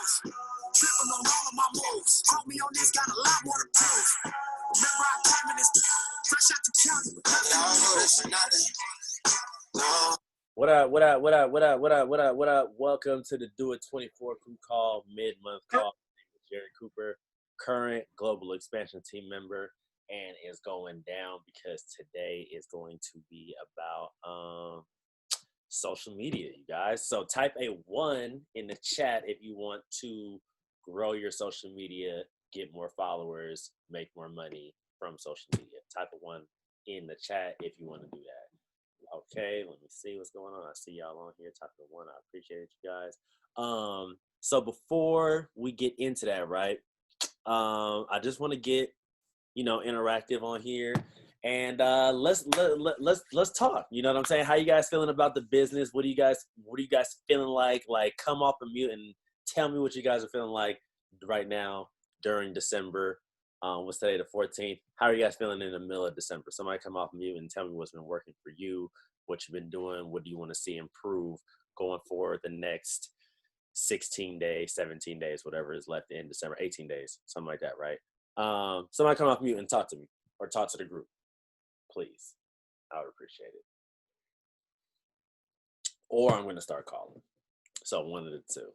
Tripping on all of my moves. Caught me on this, got a lot more to prove. Remember I came in this fresh out the county. Y'all know this is nothing. No. What up, what up, what up, what up, what up, what up, what up? Welcome to the Do It 24 Crew Call, mid-month call. My name is Jerry Cooper, current global expansion team member, and is going down because today is going to be about social media, you guys. So type a 1 in the chat if you want to grow your social media, get more followers, make more money from social media. Type a 1 in the chat if you want to do that. Okay, let me see what's going on. I see y'all on here. Type a 1. I appreciate you guys. So before we get into that, right? I just want to get interactive on here. And let's talk. You know what I'm saying? How you guys feeling about the business? What are you guys feeling like? Like, come off the mute and tell me what you guys are feeling like right now during December. What's today, the 14th? How are you guys feeling in the middle of December? Somebody come off mute and tell me what's been working for you, what you've been doing, what do you want to see improve going forward the next 16 days, 17 days, whatever is left in December, 18 days, something like that, right? Somebody come off mute and talk to me or talk to the group. Please. I would appreciate it. Or I'm going to start calling. So one of the two.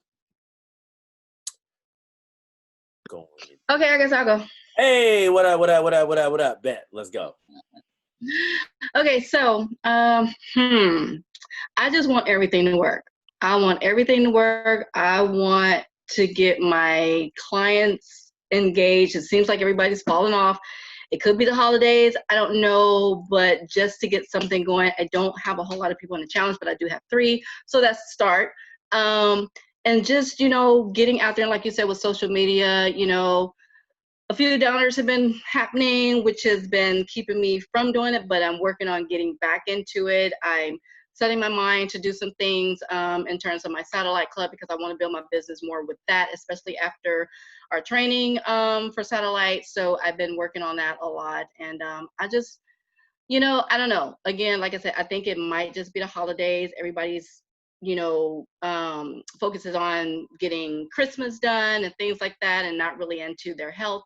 Go on. Okay, I guess I'll go. Hey, what up, what up, what up, what up, what up? Bet. Let's go. Okay, so I just want everything to work. I want everything to work. I want to get my clients engaged. It seems like everybody's falling off. It could be the holidays. I don't know, but just to get something going. I don't have a whole lot of people in the challenge, but I do have 3. So that's the start. And just, getting out there, like you said, with social media, a few downers have been happening, which has been keeping me from doing it, but I'm working on getting back into it. I'm setting my mind to do some things in terms of my satellite club because I want to build my business more with that, especially after our training for satellite. So I've been working on that a lot. And I just, I don't know. Again, like I said, I think it might just be the holidays. Everybody's, focuses on getting Christmas done and things like that and not really into their health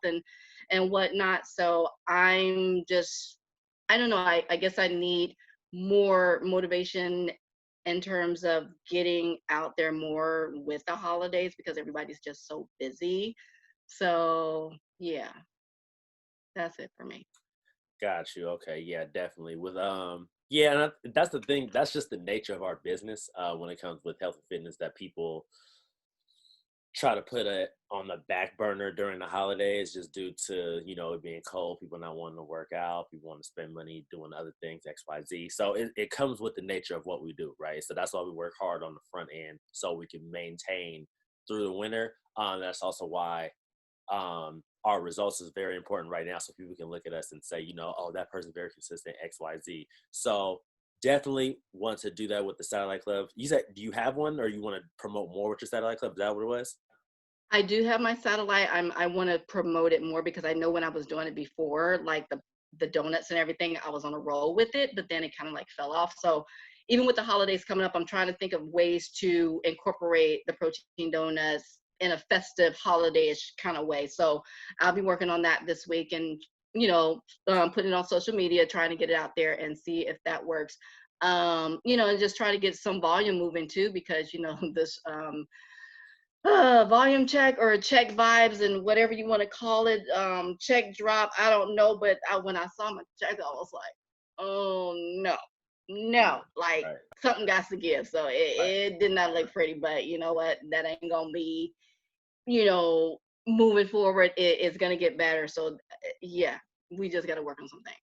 and whatnot. So I'm just, I don't know. I guess I need more motivation in terms of getting out there more with the holidays because everybody's just so busy. So yeah, that's it for me. Got you. Okay. Yeah, definitely. With yeah, and that's the thing. That's just the nature of our business when it comes with health and fitness, that people try to put it on the back burner during the holidays just due to, it being cold, people not wanting to work out, people want to spend money doing other things, XYZ. So it comes with the nature of what we do, right? So that's why we work hard on the front end so we can maintain through the winter. That's also why our results is very important right now, so people can look at us and say, oh, that person's very consistent, XYZ. So definitely want to do that with the satellite club. You said, do you have one, or you want to promote more with your satellite club? Is that what it was? I do have my satellite. I want to promote it more because I know when I was doing it before, like the donuts and everything, I was on a roll with it, but then it kind of like fell off. So even with the holidays coming up, I'm trying to think of ways to incorporate the protein donuts in a festive holiday-ish kind of way. So I'll be working on that this week and, putting it on social media, trying to get it out there and see if that works. And just try to get some volume moving too, because, this volume check or check vibes and whatever you want to call it, check drop, I don't know. But when I saw my check, I was like, oh, no, like right. Something got to give. So it did not look pretty, but you know what? That ain't going to be, moving forward, it's going to get better. So yeah, we just got to work on some things.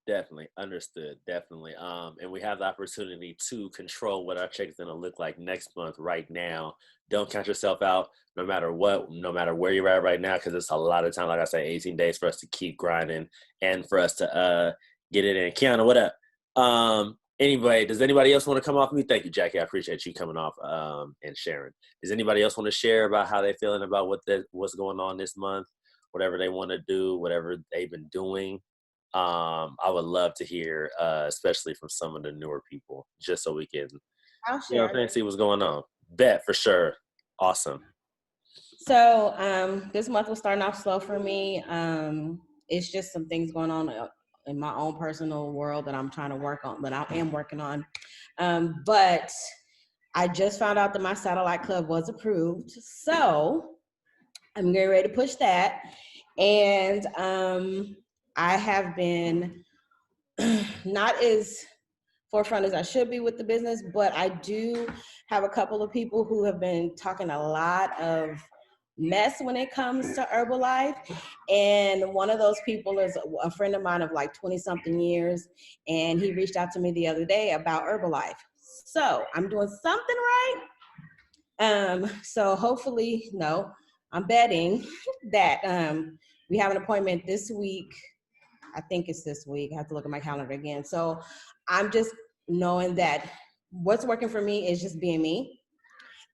Definitely. Understood. Definitely. And we have the opportunity to control what our check is going to look like next month right now. Don't count yourself out no matter what, no matter where you're at right now, because it's a lot of time, like I said, 18 days for us to keep grinding and for us to get it in. Kiana, what up? Anyway, does anybody else want to come off me? Thank you, Jackie. I appreciate you coming off and sharing. Does anybody else want to share about how they're feeling about what's going on this month, whatever they want to do, whatever they've been doing? I would love to hear, especially from some of the newer people, just so we can, I'll share. See what's going on. Bet for sure. Awesome. So this month was starting off slow for me. It's just some things going on in my own personal world that I'm trying to work on, that I am working on. But I just found out that my satellite club was approved. So I'm getting ready to push that. And I have been not as forefront as I should be with the business, but I do have a couple of people who have been talking a lot of mess when it comes to Herbalife. And one of those people is a friend of mine of like 20 something years. And he reached out to me the other day about Herbalife. So I'm doing something right. So hopefully, no, I'm betting that we have an appointment this week. I think it's this week. I have to look at my calendar again. So I'm just knowing that what's working for me is just being me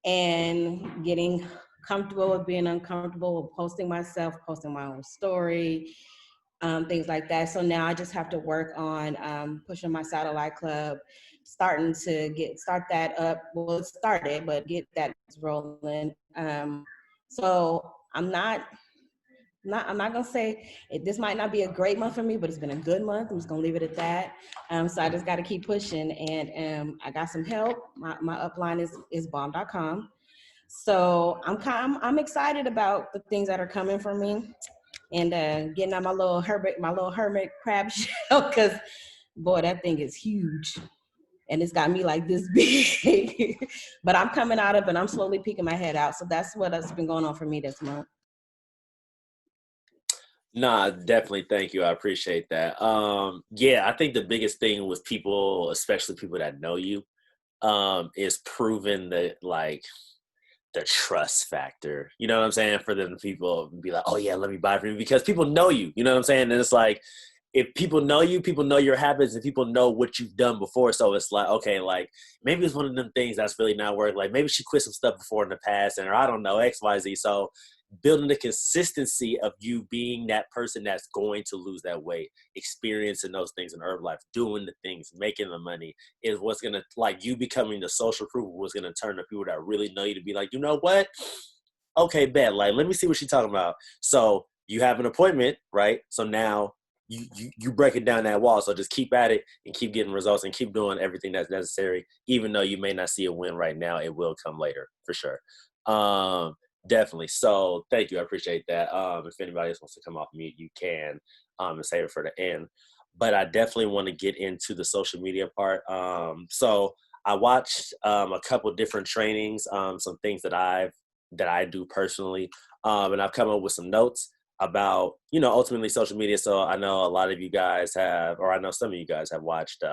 and getting comfortable with being uncomfortable, with posting myself, posting my own story, things like that. So now I just have to work on pushing my satellite club, starting to start that up. Well, it started, but get that rolling. So I'm not gonna say this might not be a great month for me, but it's been a good month. I'm just gonna leave it at that. So I just got to keep pushing, and I got some help. My upline is bomb.com. So I'm excited about the things that are coming for me, and getting out my little hermit crab shell, because boy, that thing is huge. And it's got me like this big, but I'm coming out of it. I'm slowly peeking my head out. So that's what has been going on for me this month. Nah, definitely. Thank you. I appreciate that. Yeah, I think the biggest thing with people, especially people that know you, is proving that like the trust factor. You know what I'm saying? For them people be like, oh yeah, let me buy from you, because people know you. You know what I'm saying? And it's like, if people know you, people know your habits, and people know what you've done before. So it's like, okay, like maybe it's one of them things that's really not working. Like maybe she quit some stuff before in the past, and or I don't know, X, Y, Z. So building the consistency of you being that person that's going to lose that weight, experiencing those things in Herbalife, doing the things, making the money, is what's gonna, like, you becoming the social proof was gonna turn the people that really know you to be like, you know what? Okay, bet. Like, let me see what she's talking about. So you have an appointment, right? So now you breaking down that wall. So just keep at it and keep getting results and keep doing everything that's necessary. Even though you may not see a win right now, it will come later for sure. Definitely. So thank you. I appreciate that. If anybody else wants to come off mute, you can, and save it for the end. But I definitely want to get into the social media part. So I watched a couple different trainings, some things that I do personally, and I've come up with some notes about, ultimately social media. So I know a lot of you guys have, or I know some of you guys have watched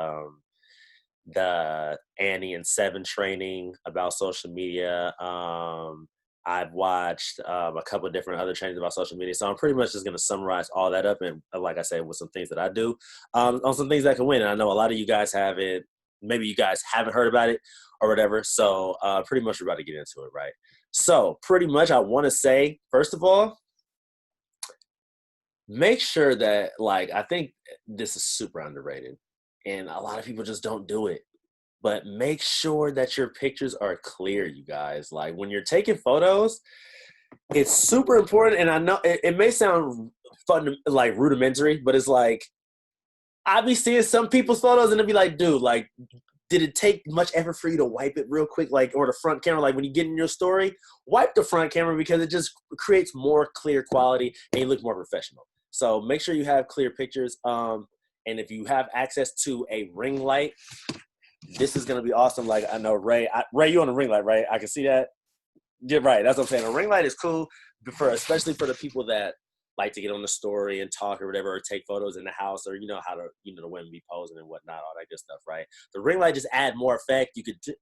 the Annie and Seven training about social media. I've watched a couple of different other trainings about social media. So I'm pretty much just going to summarize all that up. And like I said, with some things that I do, on some things that can win. And I know a lot of you guys have it. Maybe you guys haven't heard about it or whatever. So pretty much we're about to get into it, right? So pretty much I want to say, first of all, make sure that, like, I think this is super underrated and a lot of people just don't do it. But make sure that your pictures are clear, you guys. Like when you're taking photos, it's super important. And I know it may sound fun, like rudimentary, but it's like, I be seeing some people's photos and it'd be like, dude, like, did it take much effort for you to wipe it real quick? Like, or the front camera, like when you get in your story, wipe the front camera, because it just creates more clear quality and you look more professional. So make sure you have clear pictures. And if you have access to a ring light, this is going to be awesome. Like, I know Ray, you on a ring light, right? I can see that. Yeah, right. That's what I'm saying. A ring light is cool especially for the people that like to get on the story and talk or whatever, or take photos in the house, or how to, the women be posing and whatnot, all that good stuff, right? The ring light just add more effect.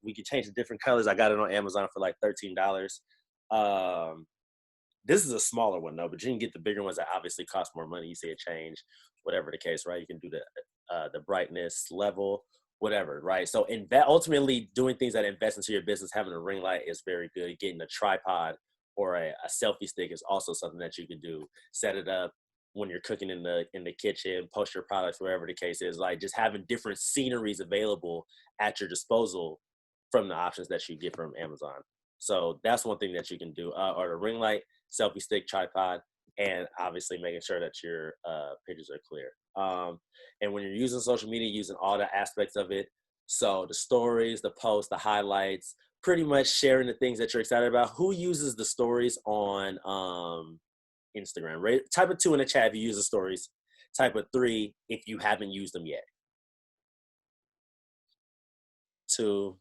We could change the different colors. I got it on Amazon for like $13. This is a smaller one though, but you can get the bigger ones that obviously cost more money. You see a change, whatever the case, right? You can do the brightness level, whatever, right? So ultimately doing things that invest into your business, having a ring light is very good. Getting a tripod or a selfie stick is also something that you can do. Set it up when you're cooking in the kitchen, post your products, wherever the case is. Like just having different sceneries available at your disposal from the options that you get from Amazon. So that's one thing that you can do. Or the ring light, selfie stick, tripod, and obviously making sure that your pictures are clear. And when you're using social media, using all the aspects of it. So the stories, the posts, the highlights, pretty much sharing the things that you're excited about. Who uses the stories on Instagram? Right? Type of 2 in the chat if you use the stories. Type of 3 if you haven't used them yet. 2.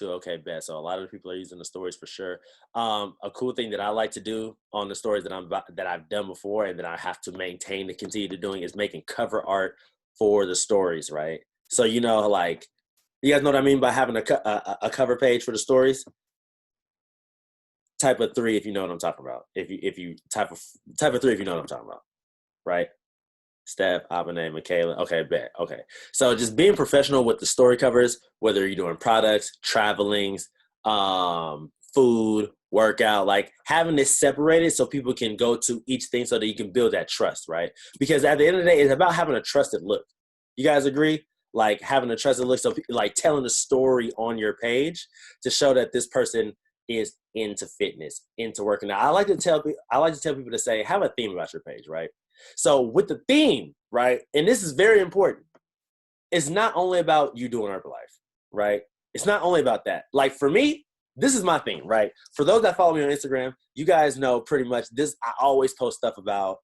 Okay, bet. So a lot of the people are using the stories for sure. A cool thing that I like to do on the stories that I've done before and that I have to maintain to continue to doing is making cover art for the stories, right? So like, you guys know what I mean by having a cover page for the stories. Type of 3 if you know what I'm talking about. If you type of 3 if you know what I'm talking about, right? Steph, Abene, Michaela. Okay, bet. Okay. So just being professional with the story covers, whether you're doing products, travelings, food, workout, like having this separated so people can go to each thing so that you can build that trust, right? Because at the end of the day, it's about having a trusted look. You guys agree? Like having a trusted look, so like telling a story on your page to show that this person is into fitness, into working out. I like to tell people to say, have a theme about your page, right? So with the theme, right, and this is very important, it's not only about you doing Herbalife, right? It's not only about that. Like for me, this is my theme, right? For those that follow me on Instagram, you guys know pretty much this. I always post stuff about,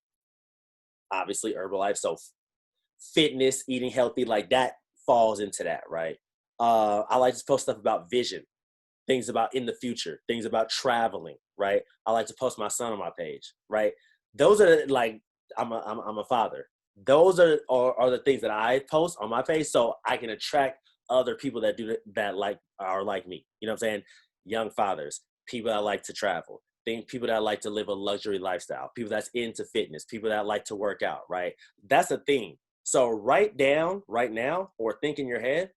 obviously, Herbalife. So fitness, eating healthy, like that falls into that, right? I like to post stuff about vision, things about in the future, things about traveling, right? I like to post my son on my page, right? Those are like, I'm a father. Those are the things that I post on my page so I can attract other people that do that are like me. You know what I'm saying? Young fathers, people that like to travel, people that like to live a luxury lifestyle, people that's into fitness, people that like to work out, right? That's a theme. So write down right now or think in your head,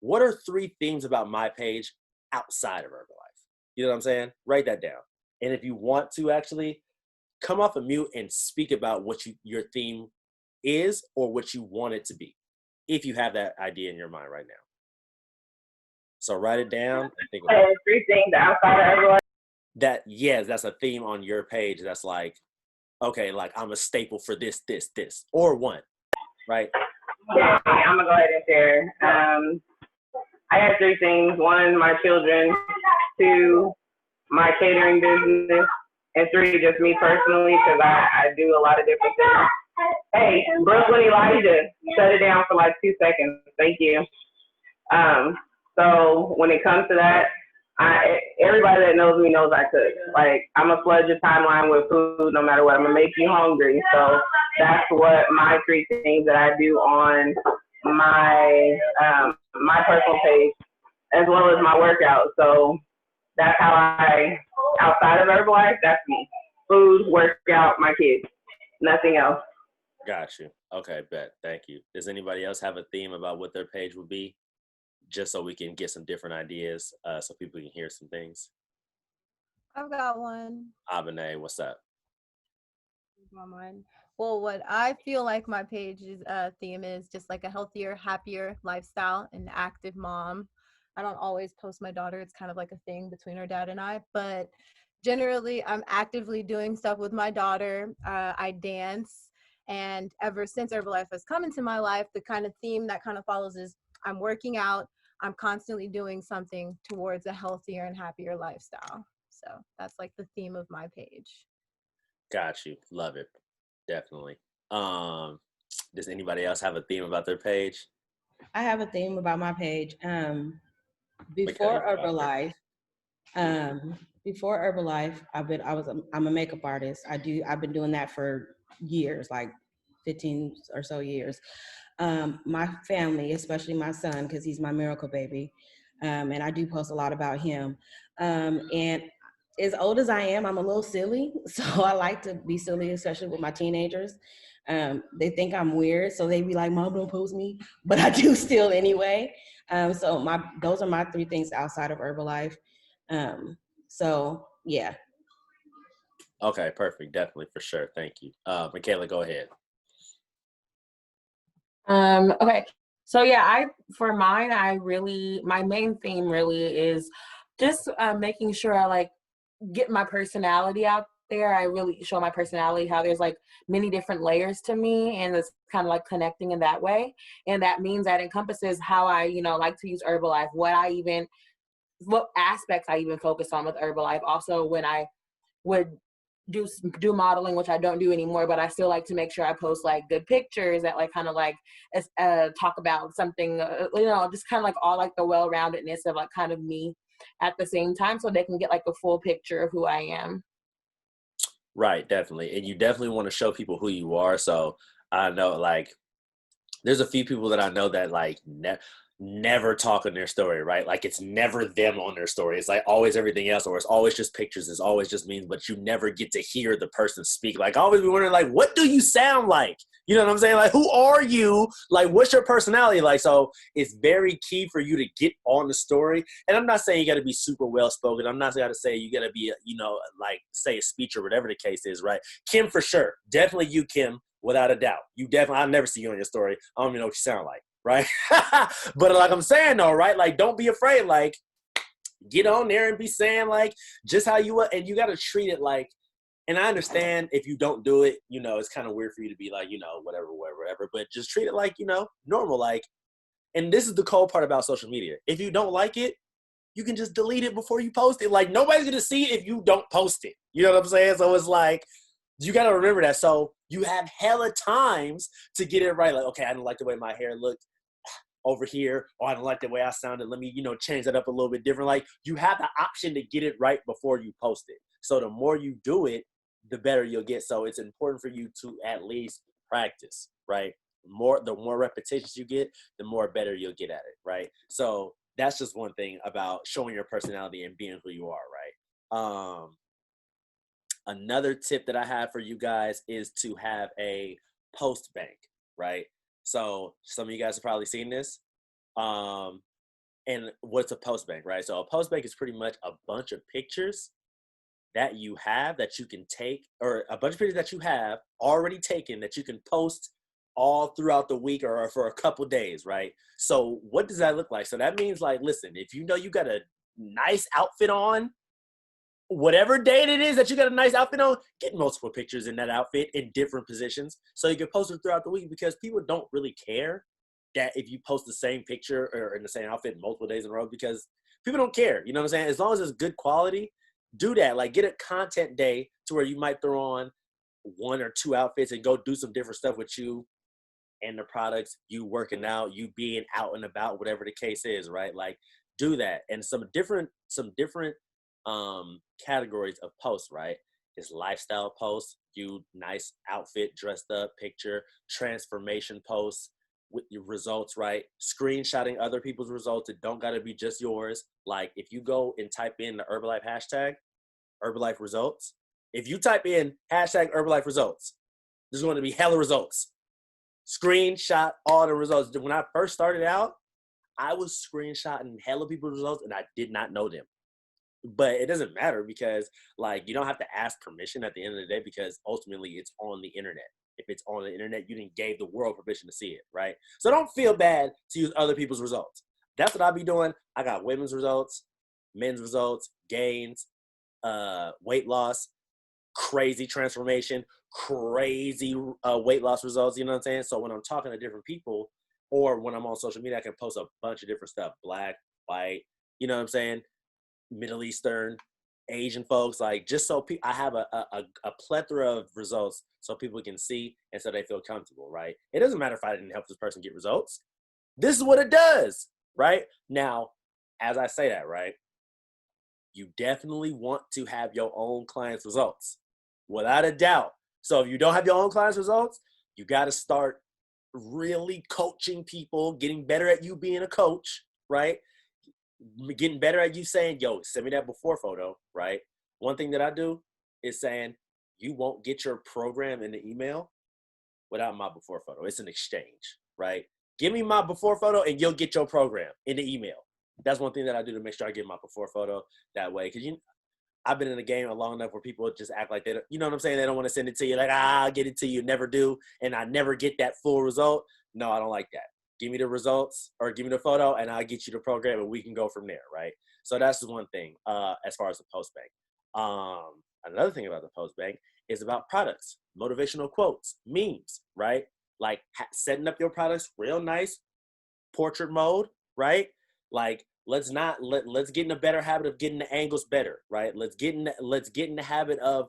what are 3 themes about my page outside of Herbalife? You know what I'm saying? Write that down. And if you want to actually come off of mute and speak about what your theme is or what you want it to be, if you have that idea in your mind right now. So write it down and think about it. 3 things outside of Herbalife. That's a theme on your page. That's like, okay, like I'm a staple for this, or one, right? Yeah, I'm gonna go ahead and share. I have 3 things. 1, my children. 2, my catering business. And 3, just me personally, because I do a lot of different things. Hey, Brooklyn Elijah, shut it down for like 2 seconds. Thank you. So when it comes to that, everybody that knows me knows I cook. Like, I'm a flood your timeline with food no matter what. I'm gonna make you hungry. So that's what my 3 things that I do on my my personal page, as well as my workout. So that's how outside of Herbalife, that's me. Food, workout, my kids, nothing else. Got you. Okay, bet. Thank you. Does anybody else have a theme about what their page would be? Just so we can get some different ideas, so people can hear some things. I've got one. Abene, what's up? My mind. Well, what I feel like my page's theme is just like a healthier, happier lifestyle, an active mom. I don't always post my daughter. It's kind of like a thing between her dad and I, but generally I'm actively doing stuff with my daughter. I dance, and ever since Herbalife has come into my life, the kind of theme that kind of follows is I'm working out. I'm constantly doing something towards a healthier and happier lifestyle. So that's like the theme of my page. Got you. Love it. Definitely. Does anybody else have a theme about their page? I have a theme about my page. Before Herbalife, I'm a makeup artist. I've been doing that for years, like 15 or so years. My family, especially my son, because he's my miracle baby, and I do post a lot about him. And as old as I am, I'm a little silly, so I like to be silly, especially with my teenagers. They think I'm weird, so they be like, "Mom, don't post me," but I do still anyway. So those are my 3 things outside of Herbalife. So yeah. Okay, perfect. Definitely, for sure. Thank you. Michaela, go ahead. Okay. So yeah, my main theme really is Just making sure I like get my personality out there. I really show my personality, how there's like many different layers to me, and it's kind of like connecting in that way. And that means that encompasses how I, like to use Herbalife, what aspects I even focus on with Herbalife. Also, when I would do modeling, which I don't do anymore, but I still like to make sure I post like good pictures that like kind of like talk about something, just kind of like all like the well-roundedness of like kind of me at the same time, so they can get like a full picture of who I am. Right, definitely. And you definitely want to show people who you are. So I know like there's a few people that I know that like never talk on their story, right? Like it's never them on their story. It's like always everything else, or it's always just pictures. It's always just memes, but you never get to hear the person speak. Like I always be wondering, like, what do you sound like? You know what I'm saying? Like, who are you? Like, what's your personality like? So it's very key for you to get on the story. And I'm not saying you got to be super well spoken. I'm not going to say you got to be, like say a speech or whatever the case is, right? Kim, for sure. Definitely you, Kim, without a doubt. You definitely, I'll never see you on your story. I don't even know what you sound like. Right. But like I'm saying though, right? Like, don't be afraid. Like, get on there and be saying like just how you are. And you got to treat it like, and I understand if you don't do it, it's kind of weird for you to be like, whatever, but just treat it like, normal. Like, and this is the cool part about social media. If you don't like it, you can just delete it before you post it. Like, nobody's going to see it if you don't post it. You know what I'm saying? So it's like, you got to remember that. So you have hella times to get it right. Like, okay, I didn't like the way my hair looked over here, or I don't like the way I sounded. Let me, change that up a little bit different. Like, you have the option to get it right before you post it. So the more you do it, the better you'll get. So it's important for you to at least practice, right? The more repetitions you get, the more better you'll get at it, right? So that's just one thing about showing your personality and being who you are, right? Another tip that I have for you guys is to have a post bank, right? So some of you guys have probably seen this. And what's a post bank, right? So a post bank is pretty much a bunch of pictures that you have that you can take, or a bunch of pictures that you have already taken that you can post all throughout the week or for a couple days, right? So what does that look like? So that means like, listen, if you got a nice outfit on, whatever date it is that you got a nice outfit on, get multiple pictures in that outfit in different positions so you can post it throughout the week, because people don't really care that if you post the same picture or in the same outfit multiple days in a row, because people don't care. You know what I'm saying? As long as it's good quality, do that. Like, get a content day to where you might throw on 1 or 2 outfits and go do some different stuff with you and the products, you working out, you being out and about, whatever the case is, right? Like, do that. And some different categories of posts, right? Is lifestyle posts, you nice outfit, dressed up picture, transformation posts with your results, right? Screenshotting other people's results. It don't got to be just yours. Like, if you go and type in the Herbalife hashtag, Herbalife results, if you type in hashtag Herbalife results, there's going to be hella results. Screenshot all the results. When I first started out, I was screenshotting hella people's results and I did not know them. But it doesn't matter, because like, you don't have to ask permission at the end of the day, because ultimately it's on the internet. If it's on the internet, you didn't give the world permission to see it, right? So don't feel bad to use other people's results. That's what I'll be doing. I got women's results, men's results, gains, weight loss, crazy transformation, crazy weight loss results. You know what I'm saying? So when I'm talking to different people, or when I'm on social media, I can post a bunch of different stuff. Black, white, you know what I'm saying? Middle Eastern, Asian folks, like, just so I have a plethora of results so people can see and so they feel comfortable, right? It doesn't matter if I didn't help this person get results. This is what it does, right? Now, as I say that, right, you definitely want to have your own clients' results, without a doubt. So if you don't have your own clients' results, you got to start really coaching people, getting better at you being a coach, right? Getting better at you saying, yo, send me that before photo, right? One thing that I do is saying, you won't get your program in the email without my before photo. It's an exchange, right? Give me my before photo and you'll get your program in the email. That's one thing that I do to make sure I get my before photo that way. Because I've been in the game long enough where people just act like they don't, you know what I'm saying? They don't want to send it to you. Like, I'll get it to you, never do. And I never get that full result. No, I don't like that. give me the results or give me the photo and I'll get you the program and we can go from there, right? So that's the one thing as far as the post bank. Another thing about the post bank is about products, motivational quotes, memes, right? Like setting up your products real nice, portrait mode, right? Like let's get in a better habit of getting the angles better, right? Let's get in the habit of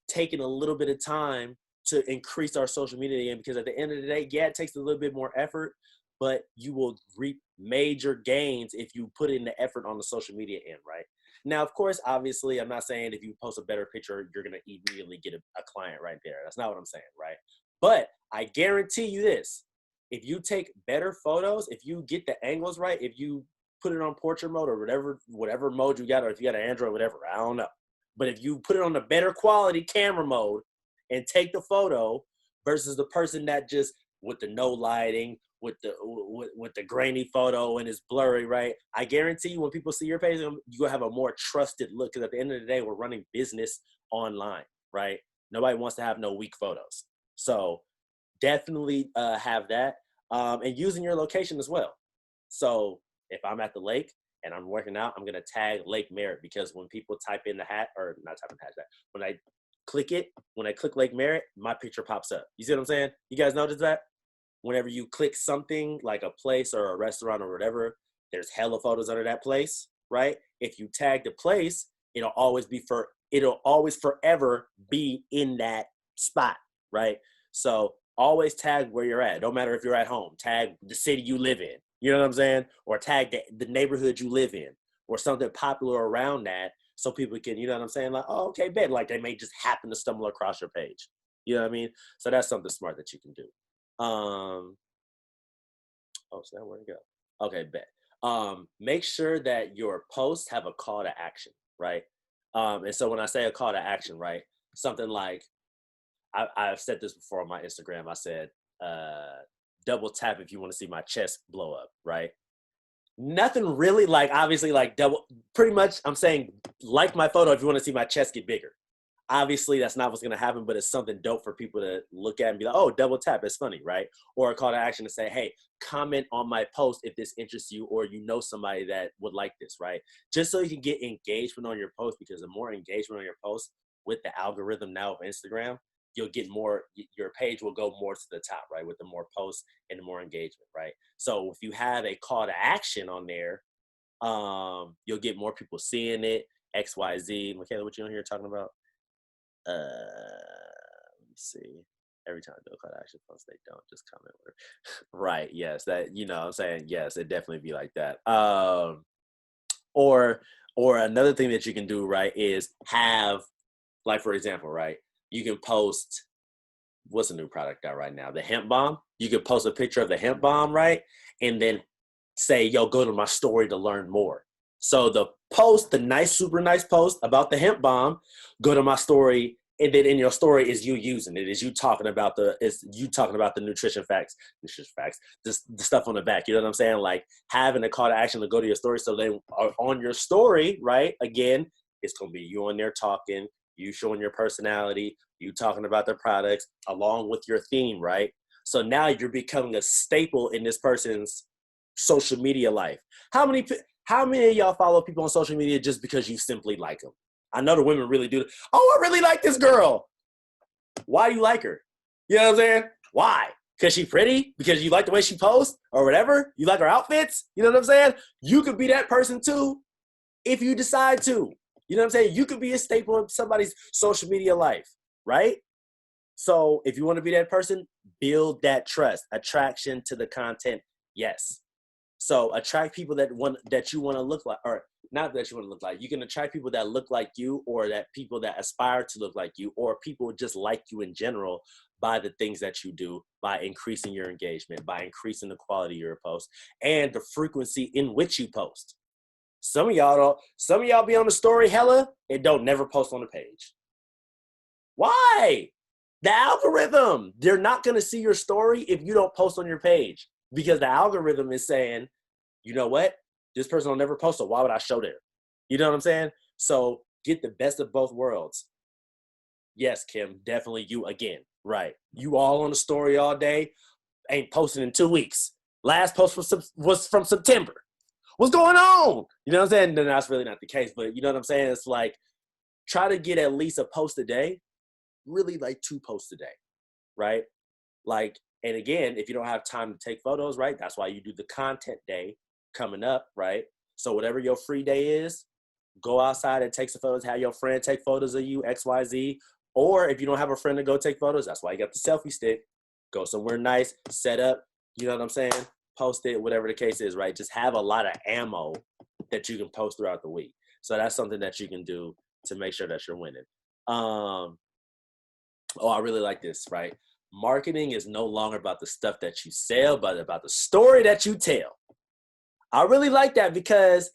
taking a little bit of time to increase our social media game, because at the end of the day, yeah, it takes a little bit more effort, but you will reap major gains if you put in the effort on the social media end, right? Now, of course, obviously, I'm not saying if you post a better picture, you're going to immediately get a client right there. That's not what I'm saying, right? But I guarantee you this, if you take better photos, if you get the angles right, if you put it on portrait mode or whatever mode you got, or if you got an Android, whatever, I don't know. But if you put it on the better quality camera mode and take the photo versus the person that just with the no lighting, with the grainy photo and it's blurry, right? I guarantee you when people see your page, you'll have a more trusted look, because at the end of the day, we're running business online, right? Nobody wants to have no weak photos. So definitely have that. And using your location as well. So if I'm at the lake and I'm working out, I'm going to tag Lake Merritt, because when people type in the hashtag, when I click Lake Merritt, my picture pops up. You see what I'm saying? You guys notice that? Whenever you click something like a place or a restaurant or whatever, there's hella photos under that place, right? If you tag the place, it'll always forever be in that spot, right? So always tag where you're at. Don't matter if you're at home, tag the city you live in. You know what I'm saying? Or tag the neighborhood you live in or something popular around that, so people can, you know what I'm saying? Like, oh, okay, bet. Like they may just happen to stumble across your page. You know what I mean? So that's something smart that you can do. So now where to go? Okay, bet. Make sure that your posts have a call to action, right? And so when I say a call to action, right, something like, I've said this before on my Instagram. I said, double tap if you want to see my chest blow up, right? Nothing really, like, obviously, like pretty much I'm saying, like my photo if you want to see my chest get bigger. Obviously, that's not what's going to happen, but it's something dope for people to look at and be like, oh, double tap, it's funny, right? Or a call to action to say, hey, comment on my post if this interests you or you know somebody that would like this, right? Just so you can get engagement on your post, because the more engagement on your post with the algorithm now of Instagram, you'll get more, your page will go more to the top, right? With the more posts and the more engagement, right? So if you have a call to action on there, you'll get more people seeing it, XYZ. Michaela, what you on here talking about? Let me see. Every time I do a call to action post, they don't just comment. Right. Yes. That, you know what I'm saying? Yes, it definitely be like that. Or another thing that you can do, right, is have, like, for example, right, you can post, what's a new product out right now? The hemp balm. You can post a picture of the hemp balm, right? And then say, yo, go to my story to learn more. So the post, the nice, super nice post about the hemp balm, go to my story, and then in your story is you using it, is you talking about the nutrition facts, the stuff on the back. You know what I'm saying? Like having a call to action to go to your story, so they are on your story, right? Again, it's gonna be you on there talking, you showing your personality, you talking about the products along with your theme, right? So now you're becoming a staple in this person's social media life. How many of y'all follow people on social media just because you simply like them? I know the women really do. Oh, I really like this girl. Why do you like her? You know what I'm saying? Why? Because she's pretty? Because you like the way she posts or whatever? You like her outfits? You know what I'm saying? You could be that person too if you decide to. You know what I'm saying? You could be a staple of somebody's social media life, right? So if you want to be that person, build that trust, attraction to the content. Yes. So attract people that you want to look like, or not that you want to look like. You can attract people that look like you, or that people that aspire to look like you, or people just like you in general by the things that you do, by increasing your engagement, by increasing the quality of your post and the frequency in which you post. Some of y'all be on the story hella and don't never post on the page. Why? The algorithm. They're not going to see your story if you don't post on your page, because the algorithm is saying, you know what? This person will never post, so why would I show them? You know what I'm saying? So get the best of both worlds. Yes, Kim, definitely you again. Right. You all on the story all day, ain't posting in 2 weeks. Last post was from September. What's going on? You know what I'm saying? Then that's really not the case, but you know what I'm saying? It's like, try to get at least a post a day, really like 2 posts a day, right? Like, and again, if you don't have time to take photos, right? That's why you do the content day coming up, right? So whatever your free day is, go outside and take some photos, have your friend take photos of you, XYZ. Or if you don't have a friend to go take photos, that's why you got the selfie stick. Go somewhere nice, set up, you know what I'm saying? Post it, whatever the case is, right? Just have a lot of ammo that you can post throughout the week. So that's something that you can do to make sure that you're winning. I really like this, right? Marketing is no longer about the stuff that you sell, but about the story that you tell. I really like that because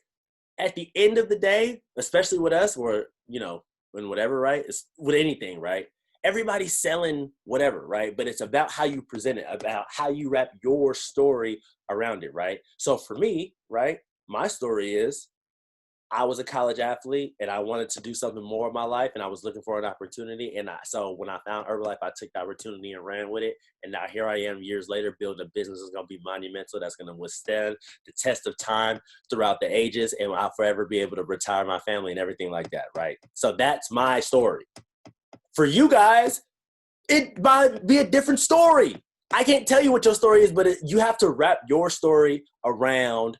at the end of the day, especially with us, or, you know, when whatever, right? It's with anything, right? Everybody's selling whatever, right? But it's about how you present it, about how you wrap your story around it, right? So for me, right, my story is I was a college athlete and I wanted to do something more in my life and I was looking for an opportunity. And so when I found Herbalife, I took the opportunity and ran with it. And now here I am years later, building a business that's going to be monumental, that's going to withstand the test of time throughout the ages. And I'll forever be able to retire my family and everything like that, right? So that's my story. For you guys, it might be a different story. I can't tell you what your story is, but you have to wrap your story around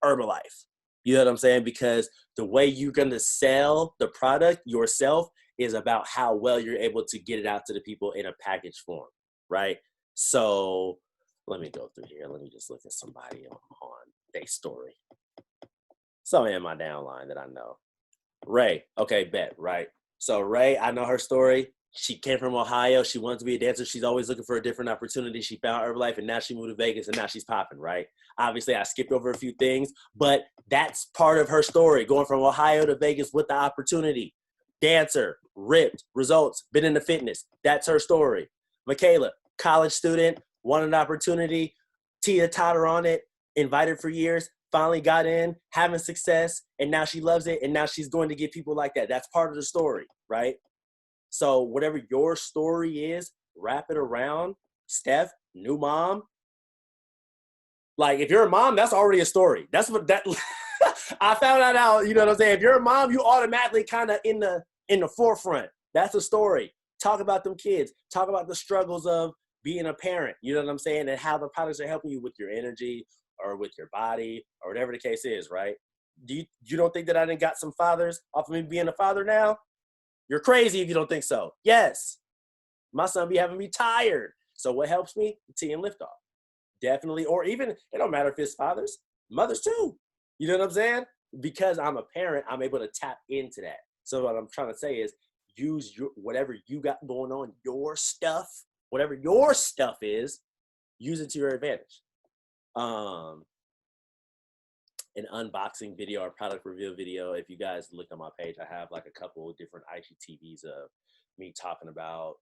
Herbalife. You know what I'm saying? Because the way you're going to sell the product yourself is about how well you're able to get it out to the people in a package form, right? So let me go through here. Let me just look at somebody on their story. Somebody in my downline that I know. Ray. Okay, bet, right? So Ray, I know her story. She came from Ohio. She wanted to be a dancer. She's always looking for a different opportunity. She found Herbalife, and now she moved to Vegas, and now she's popping, right? Obviously, I skipped over a few things, but that's part of her story, going from Ohio to Vegas with the opportunity. Dancer, ripped, results, been into fitness. That's her story. Michaela, college student, wanted an opportunity, teeter-totter on it, invited for years, finally got in, having success, and now she loves it, and now she's going to get people like that. That's part of the story, right? So whatever your story is, wrap it around Steph, new mom. Like if you're a mom, that's already a story. That's what that I found that out, you know what I'm saying? If you're a mom, you automatically kind of in the forefront. That's a story. Talk about them kids. Talk about the struggles of being a parent, you know what I'm saying? And how the products are helping you with your energy or with your body or whatever the case is, right? You don't think that I didn't got some fathers off of me being a father now? You're crazy if you don't think so. Yes. My son be having me tired. So what helps me? Tea and lift off. Definitely. Or even, it don't matter if it's fathers, mothers too. You know what I'm saying? Because I'm a parent, I'm able to tap into that. So what I'm trying to say is use whatever you got going on, your stuff, whatever your stuff is, use it to your advantage. An unboxing video or product reveal video. If you guys look on my page, I have like a couple of different IGTVs of me talking about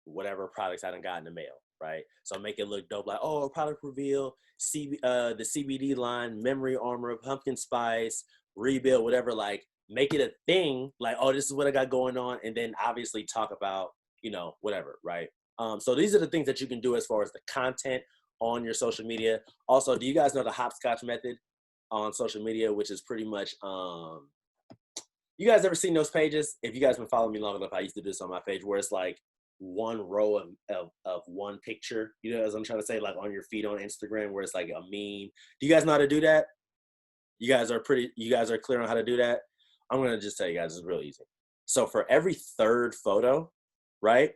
whatever products I done got in the mail, right? So make it look dope, like, oh, product reveal, the CBD line, Memory Armor, Pumpkin Spice, Rebuild, whatever, like make it a thing, like, oh, this is what I got going on, and then obviously talk about, you know, whatever, right? So these are the things that you can do as far as the content on your social media. Also, do you guys know the hopscotch method on social media, which is pretty much, you guys ever seen those pages? If you guys been following me long enough, I used to do this on my page where it's like one row of one picture, you know, as I'm trying to say, like on your feed on Instagram, where it's like a meme. Do you guys know how to do that? You guys are clear on how to do that? I'm going to just tell you guys, it's real easy. So for every third photo, right,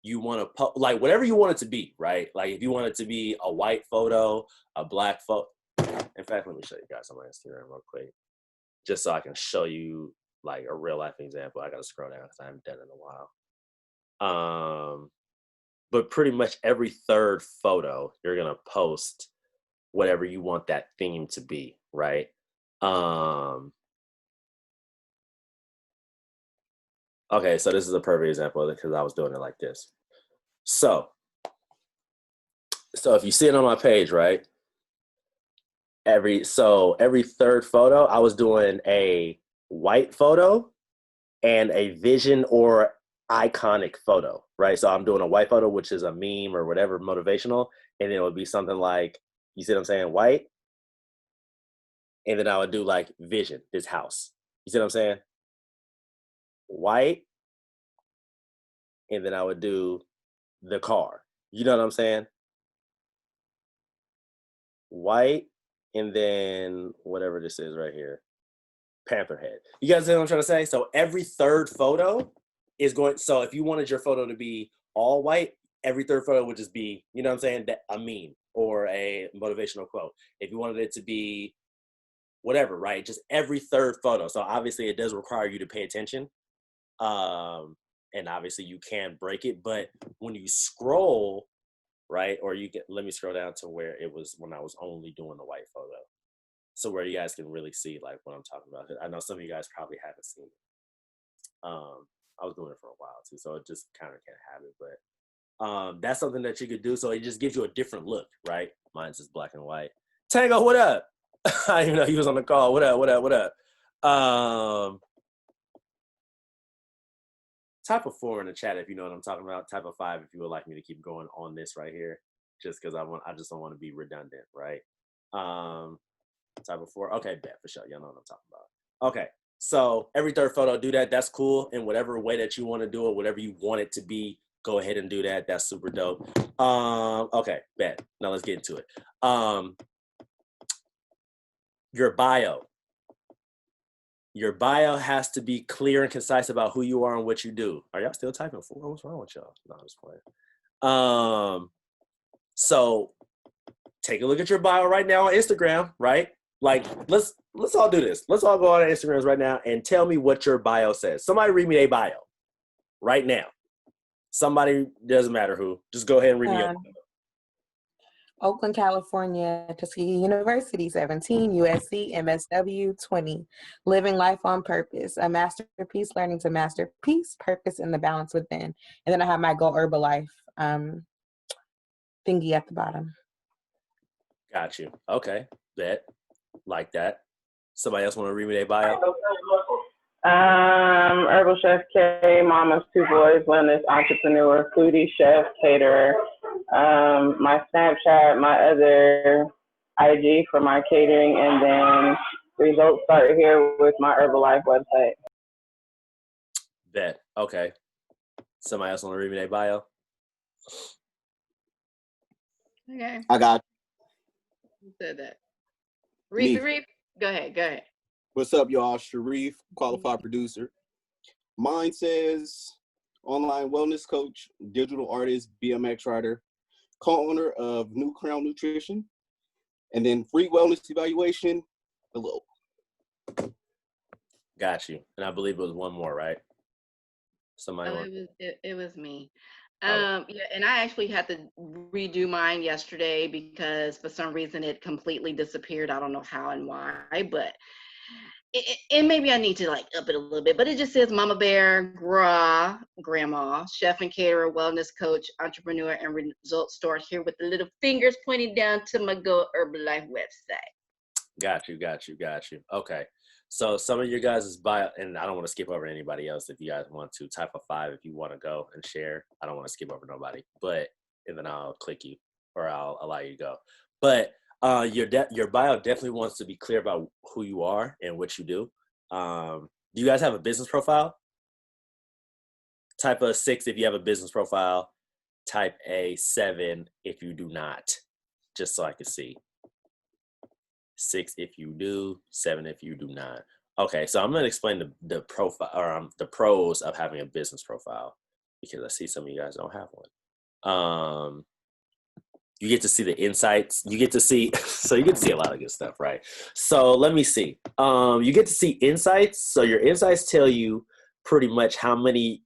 you want to, like whatever you want it to be, right? Like if you want it to be a white photo, a black photo. In fact, let me show you guys on my Instagram real quick, just so I can show you like a real life example. I got to scroll down because I haven't done it in a while. But pretty much every third photo, you're going to post whatever you want that theme to be, right? Okay, so this is a perfect example because I was doing it like this. So if you see it on my page, right? Every third photo, I was doing a white photo and a vision or iconic photo, right? So I'm doing a white photo, which is a meme or whatever, motivational, and then it would be something like, you see what I'm saying, white, and then I would do like vision, this house. You see what I'm saying? White, and then I would do the car. You know what I'm saying? White, and then whatever this is right here, panther head. You guys see what I'm trying to say? So every third photo is going, so if you wanted your photo to be all white, every third photo would just be, you know what I'm saying, a meme or a motivational quote. If you wanted it to be whatever, right? Just every third photo. So obviously it does require you to pay attention. And obviously you can break it, but when you scroll, right, or you get, let me scroll down to where it was when I was only doing the white photo. So where you guys can really see like what I'm talking about. I know some of you guys probably haven't seen it. I was doing it for a while too, so it just kind of can't have it, but that's something that you could do. So it just gives you a different look, right? Mine's just black and white. Tango, what up? I didn't even know he was on the call. What up, what up, what up? Type of 4 in the chat if you know what I'm talking about. Type of 5 if you would like me to keep going on this right here, just because I just don't want to be redundant, right? Type of 4. Okay, bet for sure. Y'all know what I'm talking about. Okay, so every third photo, do that. That's cool. In whatever way that you want to do it, whatever you want it to be, go ahead and do that. That's super dope. Okay, bet. Now let's get into it. Your bio. Your bio has to be clear and concise about who you are and what you do. Are y'all still typing 4? What's wrong with y'all? No, I'm just playing. So take a look at your bio right now on Instagram, right? Like, let's all do this. Let's all go on Instagrams right now and tell me what your bio says. Somebody read me their bio right now. Somebody, doesn't matter who. Just go ahead and read me your bio. Oakland, California, Tuskegee University, 17, USC, MSW, 20. Living life on purpose, a masterpiece, learning to masterpiece, purpose and the balance within. And then I have my Go Herbalife thingy at the bottom. Got you. Okay, bet. Like that. Somebody else want to read me their bio? Herbal Chef K, mom of 2 boys, wellness entrepreneur, foodie chef, caterer. My Snapchat, my other IG for my catering, and then results start here with my Herbalife website. Bet. Okay. Somebody else want to read me their bio? Okay. I got Who said that? Reef. Go ahead. What's up, y'all? Sharif, qualified producer. Mine says online wellness coach, digital artist, BMX rider, co-owner of New Crown Nutrition, and then free wellness evaluation. Hello. Got you. And I believe it was one more, right? Somebody. It was me. Yeah, and I actually had to redo mine yesterday because for some reason it completely disappeared. I don't know how and why, but and maybe I need to like up it a little bit. But it just says Mama Bear, grandma, chef and caterer, wellness coach, entrepreneur, and results start here with the little fingers pointing down to my Go Herbalife website. Got you. Okay. So some of your guys' bio, and I don't want to skip over anybody else. If you guys want to, type of 5 if you want to go and share. I don't want to skip over nobody, and then I'll click you or I'll allow you to go. But your bio definitely wants to be clear about who you are and what you do. Do you guys have a business profile? Type a 6 if you have a business profile. Type a 7 if you do not, just so I can see. 6 if you do, 7 if you do not. Okay, so I'm gonna explain the profile or the pros of having a business profile because I see some of you guys don't have one. You get to see the insights. You get to see, so you get to see a lot of good stuff, right? So let me see. You get to see insights. So your insights tell you pretty much how many.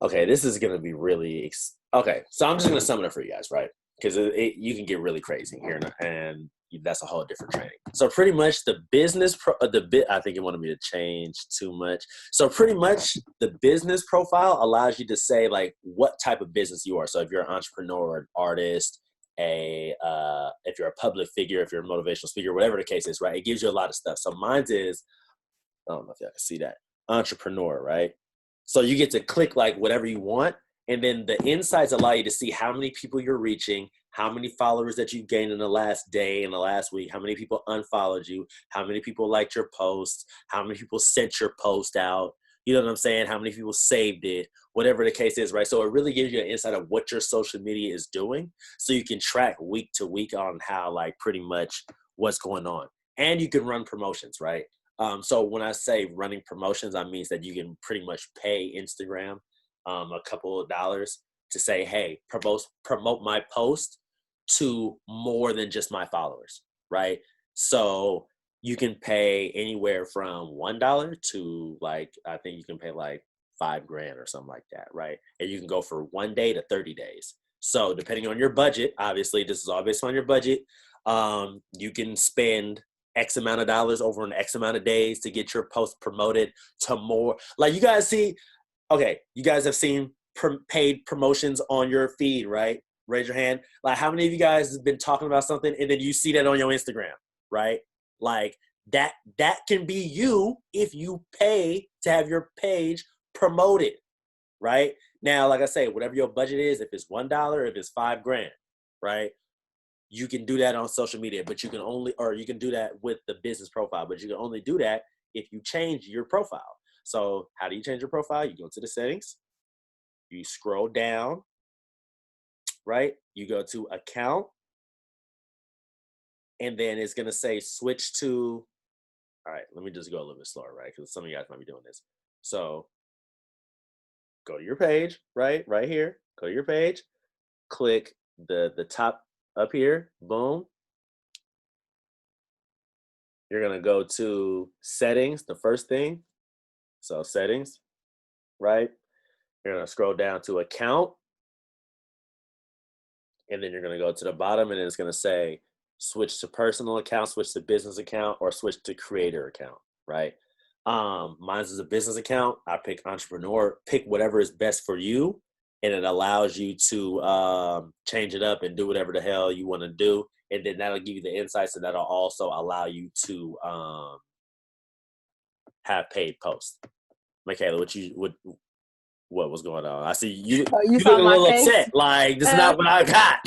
Okay, this is gonna be really. Okay, so I'm just gonna sum it up for you guys, right? Because you can get really crazy here, and that's a whole different training. So pretty much the business, I think you wanted me to change too much. So pretty much the business profile allows you to say like what type of business you are. So if you're an entrepreneur, an artist, if you're a public figure, if you're a motivational speaker, whatever the case is, right? It gives you a lot of stuff. So mine is, I don't know if y'all can see that, entrepreneur, right? So you get to click like whatever you want. And then the insights allow you to see how many people you're reaching, how many followers that you gained in the last day, in the last week, how many people unfollowed you, how many people liked your post, how many people sent your post out. You know what I'm saying? How many people saved it, whatever the case is, right? So it really gives you an insight of what your social media is doing. So you can track week to week on how like pretty much what's going on. And you can run promotions, right? So when I say running promotions, I mean that you can pretty much pay Instagram a couple of dollars to say, hey, promote my post to more than just my followers, right? So you can pay anywhere from $1 to like, I think you can pay like $5,000 or something like that, right? And you can go for 1 day to 30 days. So depending on your budget, obviously this is all based on your budget. You can spend X amount of dollars over an X amount of days to get your post promoted to more. Like you guys see, okay, you guys have seen paid promotions on your feed, right? Raise your hand. Like how many of you guys have been talking about something and then you see that on your Instagram, right? Like that can be you if you pay to have your page promoted, right? Now, like I say, whatever your budget is, if it's $1, if it's $5,000, right? You can do that on social media, but you can only, or you can do that with the business profile, but you can only do that if you change your profile. So how do you change your profile? You go to the settings, you scroll down, right? You go to account, and then it's going to say switch to, all right, let me just go a little bit slower, right? Because some of you guys might be doing this. So go to your page, right here, go to your page, click the top up here, boom. You're going to go to settings, the first thing. So settings, right? You're going to scroll down to account. And then you're going to go to the bottom and it's going to say switch to personal account, switch to business account, or switch to creator account, right? Mine is a business account. I pick entrepreneur, pick whatever is best for you. And it allows you to change it up and do whatever the hell you want to do. And then that'll give you the insights and that'll also allow you to have paid posts. Michaela, what was going on? I see you. You saw look a my little face? upset. Like this is not what I got.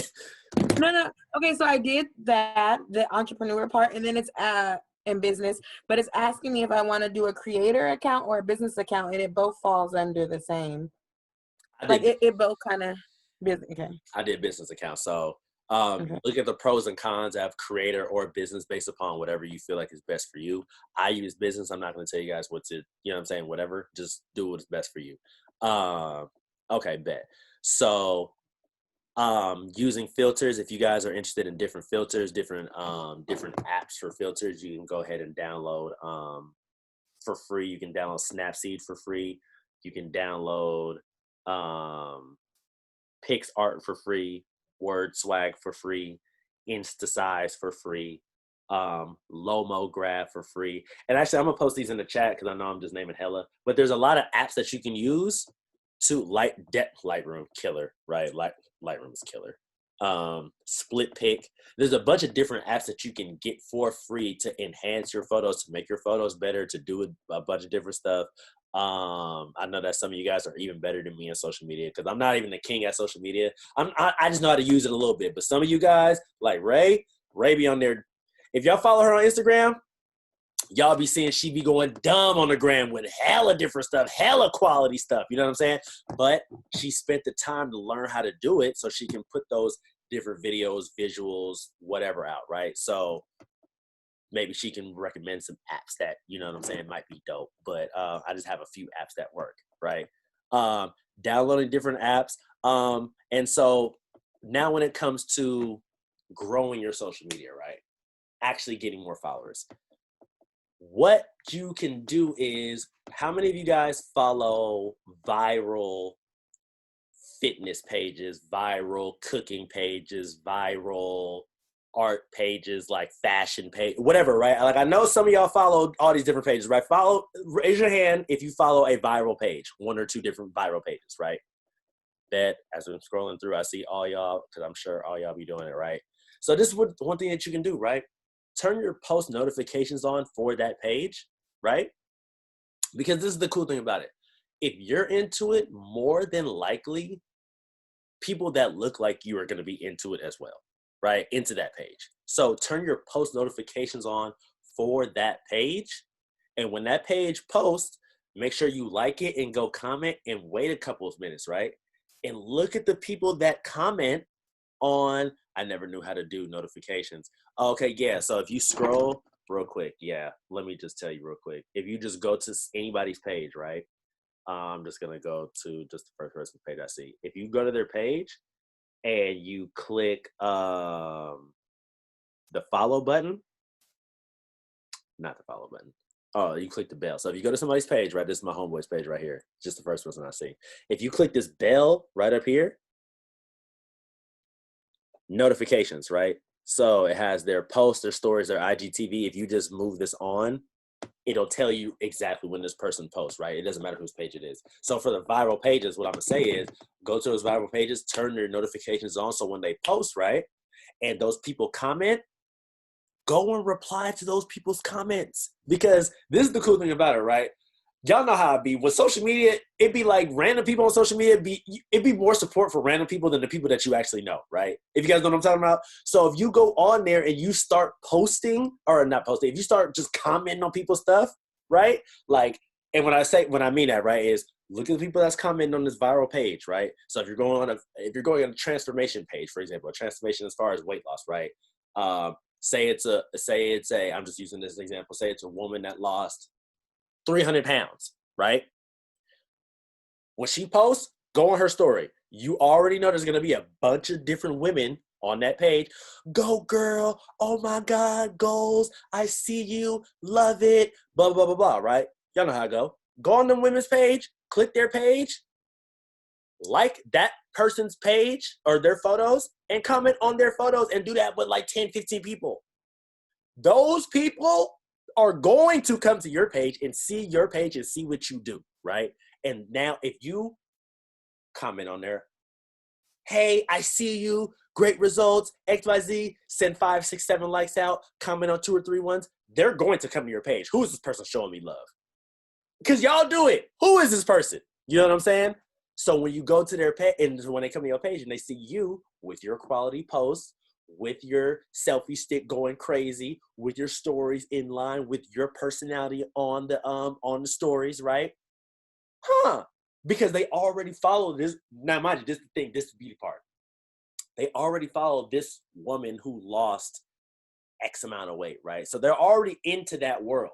No. Okay, so I did that, the entrepreneur part, and then it's in business, but it's asking me if I want to do a creator account or a business account, and it both falls under the same. Like it both kind of business. Okay. I did business account. So Okay. look at the pros and cons of creator or business based upon whatever you feel like is best for you. I use business. I'm not going to tell you guys what to, you know what I'm saying? Whatever, just do what's best for you. Okay, bet. So using filters, if you guys are interested in different filters, different apps for filters, you can go ahead and download for free. You can download Snapseed for free. You can download PixArt for free, WordSwag for free, InstaSize for free, Lomograph for free. And actually, I'm gonna post these in the chat because I know I'm just naming hella. But there's a lot of apps that you can use to Lightroom killer, right? Lightroom is killer. Split Pick. There's a bunch of different apps that you can get for free to enhance your photos, to make your photos better, to do a bunch of different stuff. I know that some of you guys are even better than me on social media because I'm not even the king at social media. I just know how to use it a little bit. But some of you guys, like Ray be on there. If y'all follow her on Instagram, y'all be seeing she be going dumb on the gram with hella different stuff, hella quality stuff. You know what I'm saying? But she spent the time to learn how to do it so she can put those different videos, visuals, whatever out, right? So maybe she can recommend some apps that, you know what I'm saying, might be dope. But I just have a few apps that work, right? Downloading different apps. And so now when it comes to growing your social media, right? Actually getting more followers. What you can do is, how many of you guys follow viral fitness pages, viral cooking pages, viral art pages, like fashion page, whatever, right? Like I know some of y'all follow all these different pages, right? Raise your hand if you follow a viral page, 1 or 2 different viral pages, right? That as I'm scrolling through, I see all y'all, because I'm sure all y'all be doing it, right? So this is one thing that you can do, right? Turn your post notifications on for that page, right? Because this is the cool thing about it. if you're into it, more than likely, people that look like you are going to be into it as well, right? Into that page. So turn your post notifications on for that page. And when that page posts, make sure you like it and go comment and wait a couple of minutes, right? And look at the people that comment on, I never knew how to do notifications. Okay, yeah, so if you scroll real quick, yeah, let me just tell you real quick. If you just go to anybody's page, right? I'm just going to go to just the first person's page I see. If you go to their page and you click the follow button, not the follow button. Oh, you click the bell. So if you go to somebody's page, right, this is my homeboy's page right here. Just the first person I see. If you click this bell right up here, notifications, right? So it has their posts, their stories, their IGTV. If you just move this on, it'll tell you exactly when this person posts, right? It doesn't matter whose page it is. So for the viral pages, what I'm gonna say is go to those viral pages, turn their notifications on, so when they post, right, and those people comment, go and reply to those people's comments. Because this is the cool thing about it, right? Y'all know how it be. With social media, it'd be like random people on social media, it'd be more support for random people than the people that you actually know, right? If you guys know what I'm talking about. So if you go on there and you start posting, or not posting, if you start just commenting on people's stuff, right? Like, and when I mean that, right, is look at the people that's commenting on this viral page, right? So if you're going on a transformation page, for example, a transformation as far as weight loss, right? Say it's a, I'm just using this example, say it's a woman that lost 300 pounds, right? When she posts, go on her story. You already know there's going to be a bunch of different women on that page. Go girl. Oh my God. Goals. I see you. Love it. Blah, blah, blah, blah, right? Y'all know how I go. Go on the women's page, click their page, like that person's page or their photos, and comment on their photos, and do that with like 10, 15 people. Those people are going to come to your page and see your page and see what you do, right? And now if you comment on there, hey, I see you, great results, XYZ, send 5, 6, 7 likes out, comment on 2 or 3 ones, they're going to come to your page. Who is this person showing me love? Because y'all do it. Who is this person? You know what I'm saying? So when you go to their page, and when they come to your page and they see you with your quality posts, with your selfie stick going crazy, with your stories in line with your personality on the stories, right? Because they already follow this. Now, mind you, this is the thing, this is the beauty part. They already follow this woman who lost X amount of weight, right? So they're already into that world.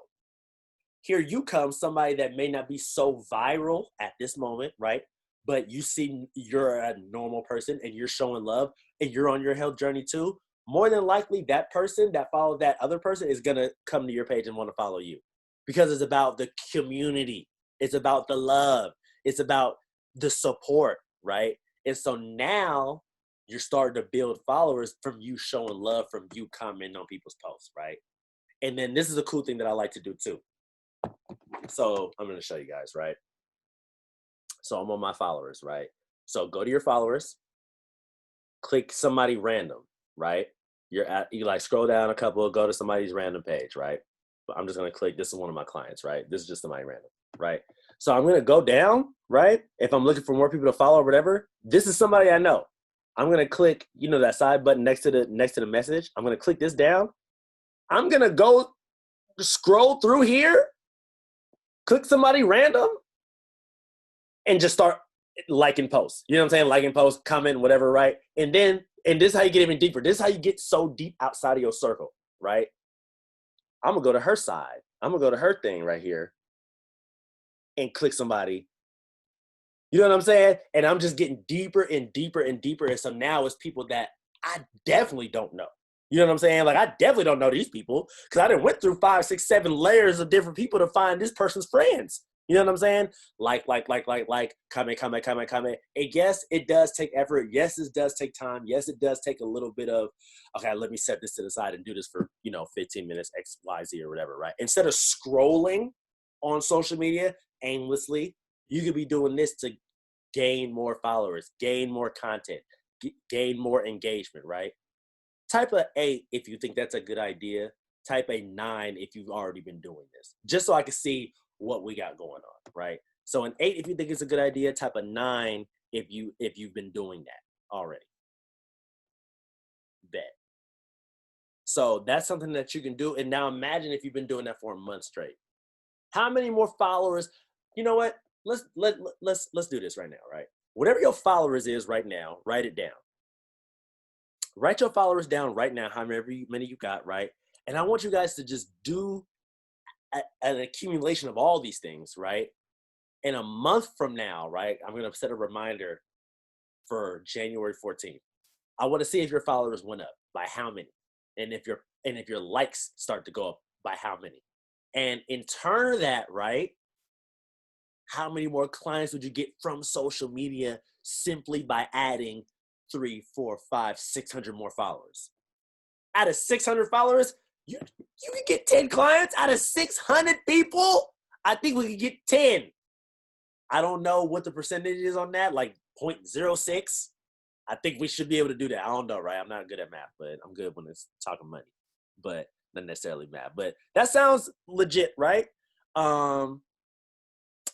Here you come, somebody that may not be so viral at this moment, right? But you see you're a normal person and you're showing love and you're on your health journey too. More than likely, that person that followed that other person is going to come to your page and want to follow you, because it's about the community. It's about the love. It's about the support, right? And so now you're starting to build followers from you showing love, from you commenting on people's posts, right? And then this is a cool thing that I like to do too. So I'm going to show you guys, right? So I'm on my followers, right? So go to your followers, click somebody random, right? You like scroll down a couple, go to somebody's random page, right? But I'm just going to click, this is one of my clients, right? This is just somebody random, right? So I'm going to go down, right? If I'm looking for more people to follow or whatever, this is somebody I know. I'm going to click, that side button next to the message. I'm going to click this down. I'm going to go scroll through here, click somebody random, and just start liking posts. You know what I'm saying? Liking posts, comment, whatever, right? And this is how you get even deeper. This is how you get so deep outside of your circle, right? I'm going to go to her side. I'm going to go to her thing right here and click somebody. You know what I'm saying? And I'm just getting deeper and deeper and deeper. And so now it's people that I definitely don't know. You know what I'm saying? Like, I definitely don't know these people, because I done went through 5, 6, 7 layers of different people to find this person's friends. You know what I'm saying? Like, comment. And yes, it does take effort. Yes, it does take time. Yes, it does take a little bit of, okay, let me set this to the side and do this for, 15 minutes, X, Y, Z or whatever, right? Instead of scrolling on social media aimlessly, you could be doing this to gain more followers, gain more content, gain more engagement, right? Type a 8 if you think that's a good idea. Type a 9 if you've already been doing this, just so I can see what we got going on, right? So an 8 if you think it's a good idea, type a 9 if you've been doing that already. Bet. So that's something that you can do. And now imagine if you've been doing that for a month straight. How many more followers? You know what? Let's do this right now, right? Whatever your followers is right now, write it down. Write your followers down right now, however many you got, right? And I want you guys to just do an accumulation of all these things, right? In a month from now, right? I'm going to set a reminder for January 14th. I want to see if your followers went up by how many, and if your likes start to go up by how many. And in turn of that, right? How many more clients would you get from social media simply by adding 3, 4, 5, 600 more followers? Out of 600 followers, you can get 10 clients. Out of 600 people, I think we could get 10. I don't know what the percentage is on that, like 0.06. I think we should be able to do that. I don't know, right? I'm not good at math, but I'm good when it's talking money, but not necessarily math. But that sounds legit, right?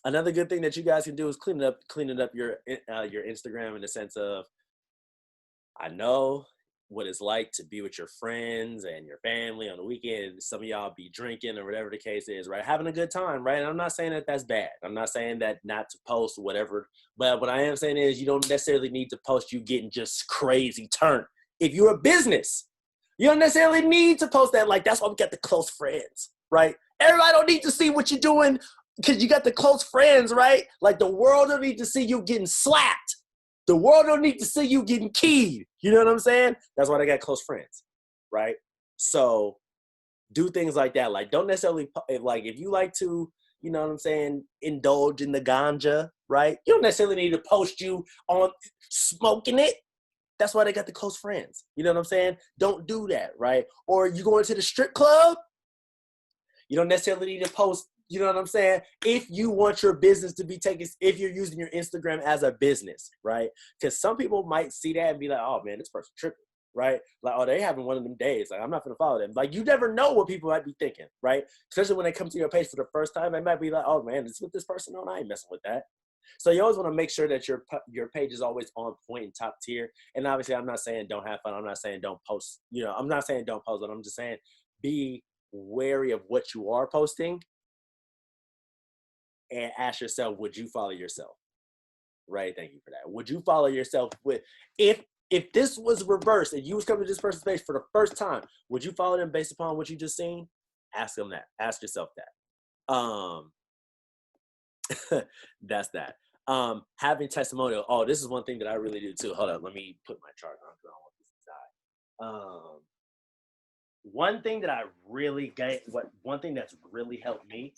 Another good thing that you guys can do is cleaning up your Instagram in the sense of, I know what it's like to be with your friends and your family on the weekend. Some of y'all be drinking or whatever the case is, right? Having a good time, right? And I'm not saying that that's bad. I'm not saying that not to post or whatever. But what I am saying is you don't necessarily need to post you getting just crazy turned. If you're a business, you don't necessarily need to post that. Like, that's why we got the close friends, right? Everybody don't need to see what you're doing because you got the close friends, right? Like, the world don't need to see you getting slapped. The world don't need to see you getting keyed. You know what I'm saying? That's why they got close friends, right? So do things like that. Like, don't necessarily, like, if you like to, you know what I'm saying, indulge in the ganja, right? You don't necessarily need to post you on smoking it. That's why they got the close friends. You know what I'm saying? Don't do that, right? Or you going to the strip club, you don't necessarily need to post. You know what I'm saying? If you want your business to be taken, if you're using your Instagram as a business, right? Because some people might see that and be like, oh man, this person tripping, right? Like, oh, they having one of them days. Like, I'm not going to follow them. Like, you never know what people might be thinking, right? Especially when they come to your page for the first time, they might be like, oh man, this is what this person on. I ain't messing with that. So you always want to make sure that your page is always on point and top tier. And obviously, I'm not saying don't have fun. I'm not saying don't post. You know, I'm not saying don't post, but I'm just saying be wary of what you are posting. And ask yourself, would you follow yourself? Right? Thank you for that. Would you follow yourself with, if this was reversed and you was coming to this person's page for the first time, would you follow them based upon what you just seen? Ask them that. Ask yourself that. That's that. Having testimonial. Oh, this is one thing that I really do too. Hold on, let me put my chart on because I don't want this to die. One thing that's really helped me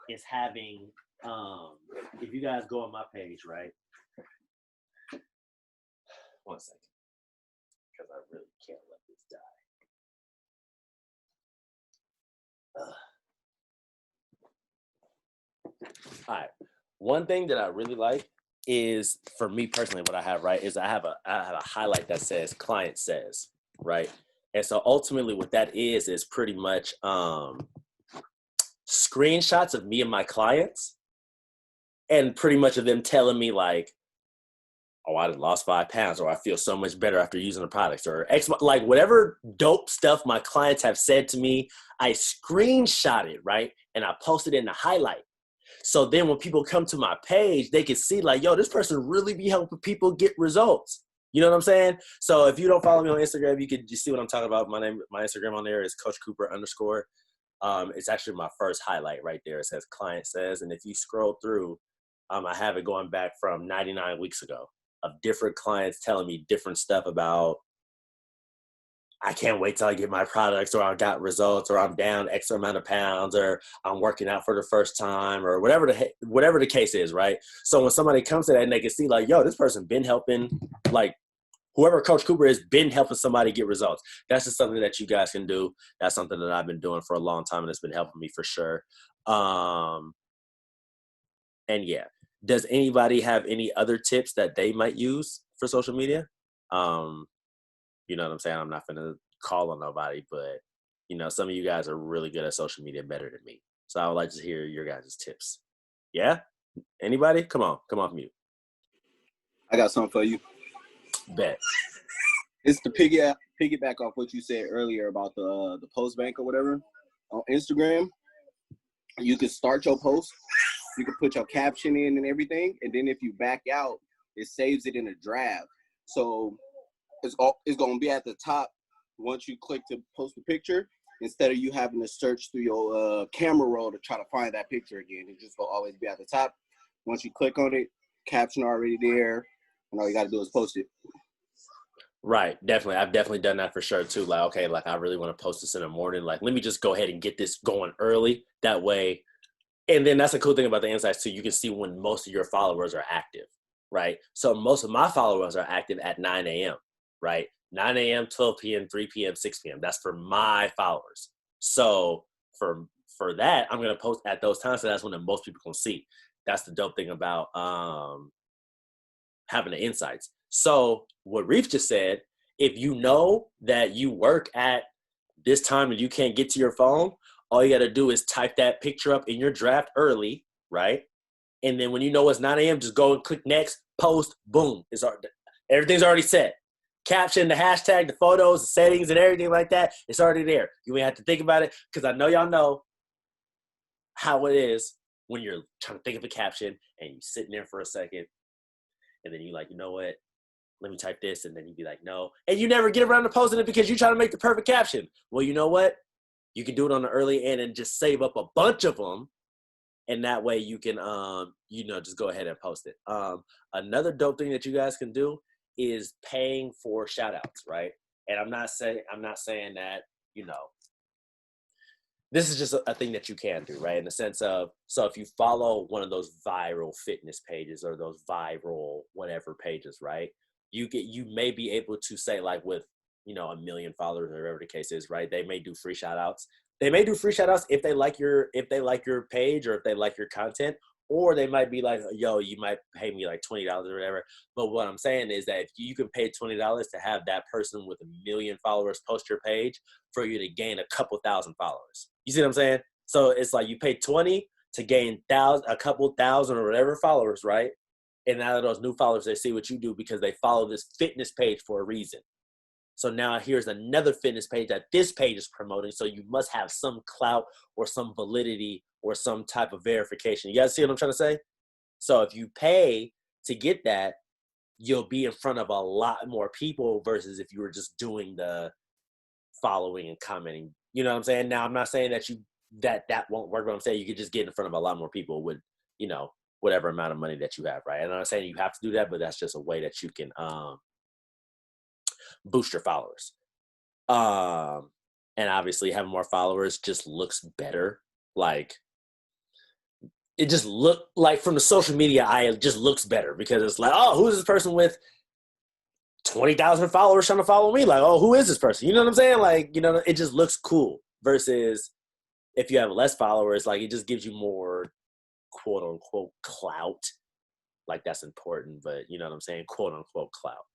is having, if you guys go on my page, right? One second, because I really can't let this die. All right. One thing that I really like is, for me personally, what I have, right, is I have a highlight that says client says, right? And so ultimately what that is pretty much screenshots of me and my clients, and pretty much of them telling me like, oh, I lost 5 pounds, or I feel so much better after using the products, or X, like whatever dope stuff my clients have said to me, I screenshot it, right? And I post it in the highlight. So then when people come to my page, they can see like, yo, this person really be helping people get results. You know what I'm saying? So if you don't follow me on Instagram, you can just see what I'm talking about. My Instagram on there is Coach Cooper _. It's actually my first highlight right there. It says client says, and if you scroll through, I have it going back from 99 weeks ago of different clients telling me different stuff about, I can't wait till I get my products, or I got results, or I'm down X amount of pounds, or I'm working out for the first time, or whatever the case is, right? So when somebody comes to that and they can see like, yo, this person been helping, like whoever Coach Cooper is been helping somebody get results. That's just something that you guys can do. That's something that I've been doing for a long time, and it's been helping me for sure. And yeah, does anybody have any other tips that they might use for social media? You know what I'm saying? I'm not going to call on nobody, but you know, some of you guys are really good at social media, better than me. So I would like to hear your guys' tips. Yeah? Anybody? Come off mute. I got something for you. Bet. It's to piggyback off what you said earlier about the post bank or whatever. On Instagram, you can start your post. You can put your caption in and everything, and then if you back out, it saves it in a draft. So it's going to be at the top once you click to post a picture, instead of you having to search through your camera roll to try to find that picture again. It just will always be at the top. Once you click on it, caption already there, and all you got to do is post it. Right, definitely. I've definitely done that for sure too. Like, okay, like I really want to post this in the morning. Like, let me just go ahead and get this going early. That way, and then that's the cool thing about the insights too. You can see when most of your followers are active, right? So most of my followers are active at 9 a.m., right? 9 a.m., 12 p.m., 3 p.m., 6 p.m. That's for my followers. So for that, I'm going to post at those times. So that's when the most people can see. That's the dope thing about having the insights. So what Reef just said, if you know that you work at this time and you can't get to your phone, all you got to do is type that picture up in your draft early, right? And then when you know it's 9 a.m., just go and click next, post, boom. Everything's already set. Caption, the hashtag, the photos, the settings, and everything like that, it's already there. You ain't have to think about it, because I know y'all know how it is when you're trying to think of a caption and you're sitting there for a second, and then you're like, you know what? Let me type this, and then you'd be like, no. And you never get around to posting it because you're trying to make the perfect caption. Well, you know what? You can do it on the early end and just save up a bunch of them, and that way you can, just go ahead and post it. Another dope thing that you guys can do is paying for shout outs, right? And I'm not saying that, this is just a thing that you can do, right? In the sense of, so if you follow one of those viral fitness pages or those viral whatever pages, right? You may be able to say, like, with, 1 million followers or whatever the case is, right? They may do free shout outs. They may do free shout outs if they like your page or if they like your content, or they might be like, yo, you might pay me like $20 or whatever. But what I'm saying is that if you can pay $20 to have that person with 1 million followers post your page for you to gain a couple thousand followers. You see what I'm saying? So it's like you pay 20 to gain a couple thousand or whatever followers, right? And out of those new followers, they see what you do because they follow this fitness page for a reason. So now here's another fitness page that this page is promoting. So you must have some clout or some validity or some type of verification. You guys see what I'm trying to say? So if you pay to get that, you'll be in front of a lot more people versus if you were just doing the following and commenting. You know what I'm saying? Now, I'm not saying that that won't work, but I'm saying you could just get in front of a lot more people with, whatever amount of money that you have, right? And I'm not saying you have to do that, but that's just a way that you can boost your followers. And obviously having more followers just looks better. Like, it just look like from the social media eye, it just looks better because it's like, oh, who's this person with 20,000 followers trying to follow me? Like, oh, who is this person? You know what I'm saying? Like, it just looks cool versus if you have less followers, like it just gives you more quote unquote clout. Like, that's important, but you know what I'm saying? Quote unquote clout.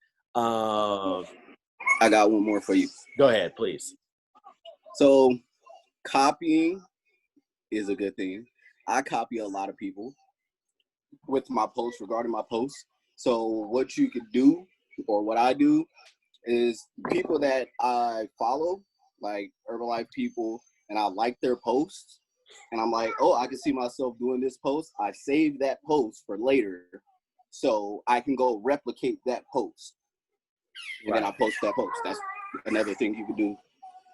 I got one more for you. Go ahead, please. So copying is a good thing. I copy a lot of people with my posts, regarding my posts. So what you could do, or what I do, is people that I follow, like Herbalife people, and I like their posts, and I'm like, oh, I can see myself doing this post. I save that post for later so I can go replicate that post. And then I post that post. That's another thing you can do.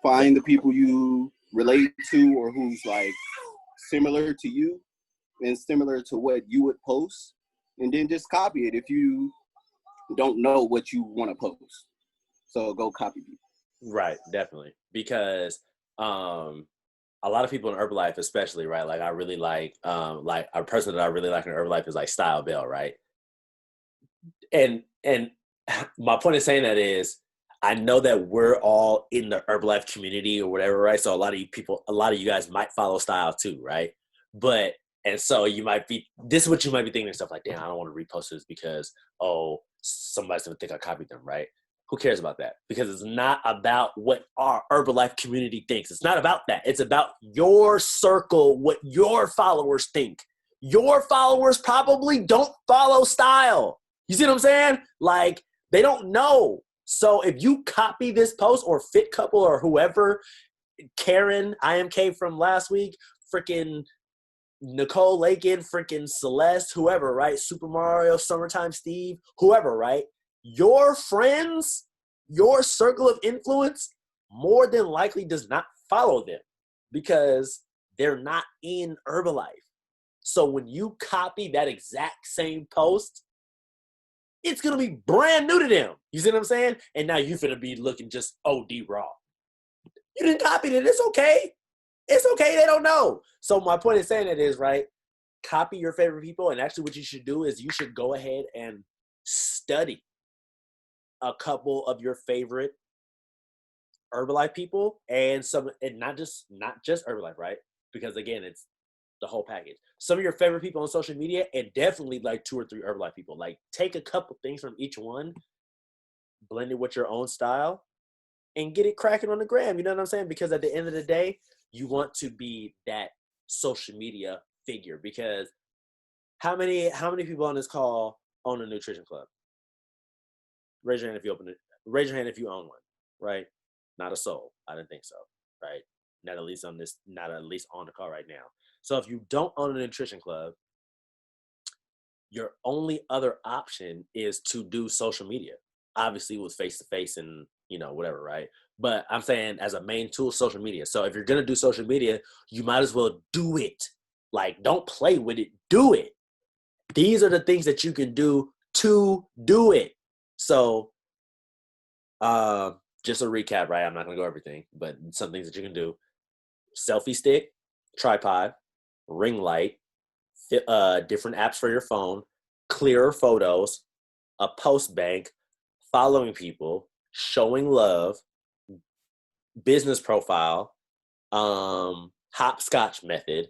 Find the people you relate to or who's like similar to you and similar to what you would post, and then just copy it if you don't know what you want to post. So go copy people. Right, definitely. Because a lot of people in Herbalife especially, right? Like, I really like a person that I really like in Herbalife is like Style Bell, right? And my point in saying that is, I know that we're all in the Herbalife community or whatever, right? So a lot of you guys might follow Style too, right? And so this is what you might be thinking, stuff like, damn, I don't want to repost this because, oh, somebody's going to think I copied them, right? Who cares about that? Because it's not about what our Herbalife community thinks. It's not about that. It's about your circle, what your followers think. your followers probably don't follow style. You see what I'm saying? Like, they don't know. So if you copy this post, or Fit Couple or whoever, Karen, IMK from last week, freaking Nicole Lakin, freaking Celeste, whoever, right? Super Mario, Summertime Steve, whoever, right? Your friends, your circle of influence more than likely does not follow them because they're not in Herbalife. So when you copy that exact same post, it's going to be brand new to them. You see what I'm saying? And now you're going to be looking just OD raw. You didn't copy it. It's okay. It's okay. They don't know. So my point in saying it is, right, copy your favorite people. And actually what you should do is you should go ahead and study a couple of your favorite Herbalife people and not just Herbalife, right? Because again, it's the whole package. Some of your favorite people on social media, and definitely like 2 or 3 Herbalife people. Like, take a couple things from each one, blend it with your own style, and get it cracking on the gram. You know what I'm saying? Because at the end of the day, you want to be that social media figure. Because how many people on this call own a nutrition club? Raise your hand if you open it. Raise your hand if you own one, right? Not a soul. I didn't think so, right? Not at least on the call right now. So if you don't own a nutrition club, your only other option is to do social media. Obviously with face-to-face and, whatever, right? But I'm saying as a main tool, social media. So if you're going to do social media, you might as well do it. Like, don't play with it. Do it. These are the things that you can do to do it. So just a recap, right? I'm not going to go everything, but some things that you can do. Selfie stick, tripod, ring light, different apps for your phone, clearer photos, a post bank, following people, showing love, business profile, hopscotch method,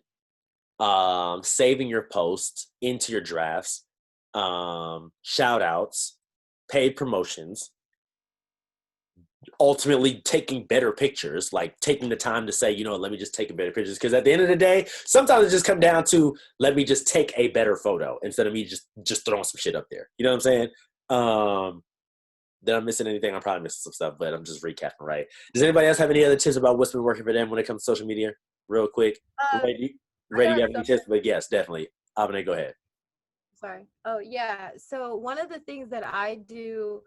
saving your posts into your drafts, shout outs, paid promotions, ultimately taking better pictures, like taking the time to say, let me just take a better pictures. Because at the end of the day, sometimes it just comes down to, let me just take a better photo instead of me just throwing some shit up there. You know what I'm saying? Did I missing anything? I'm probably missing some stuff, but I'm just recapping, right? Does anybody else have any other tips about what's been working for them when it comes to social media? Real quick. Ready to have any tips? But yes, definitely. Abene, go ahead. Sorry. Oh, yeah. So one of the things that I do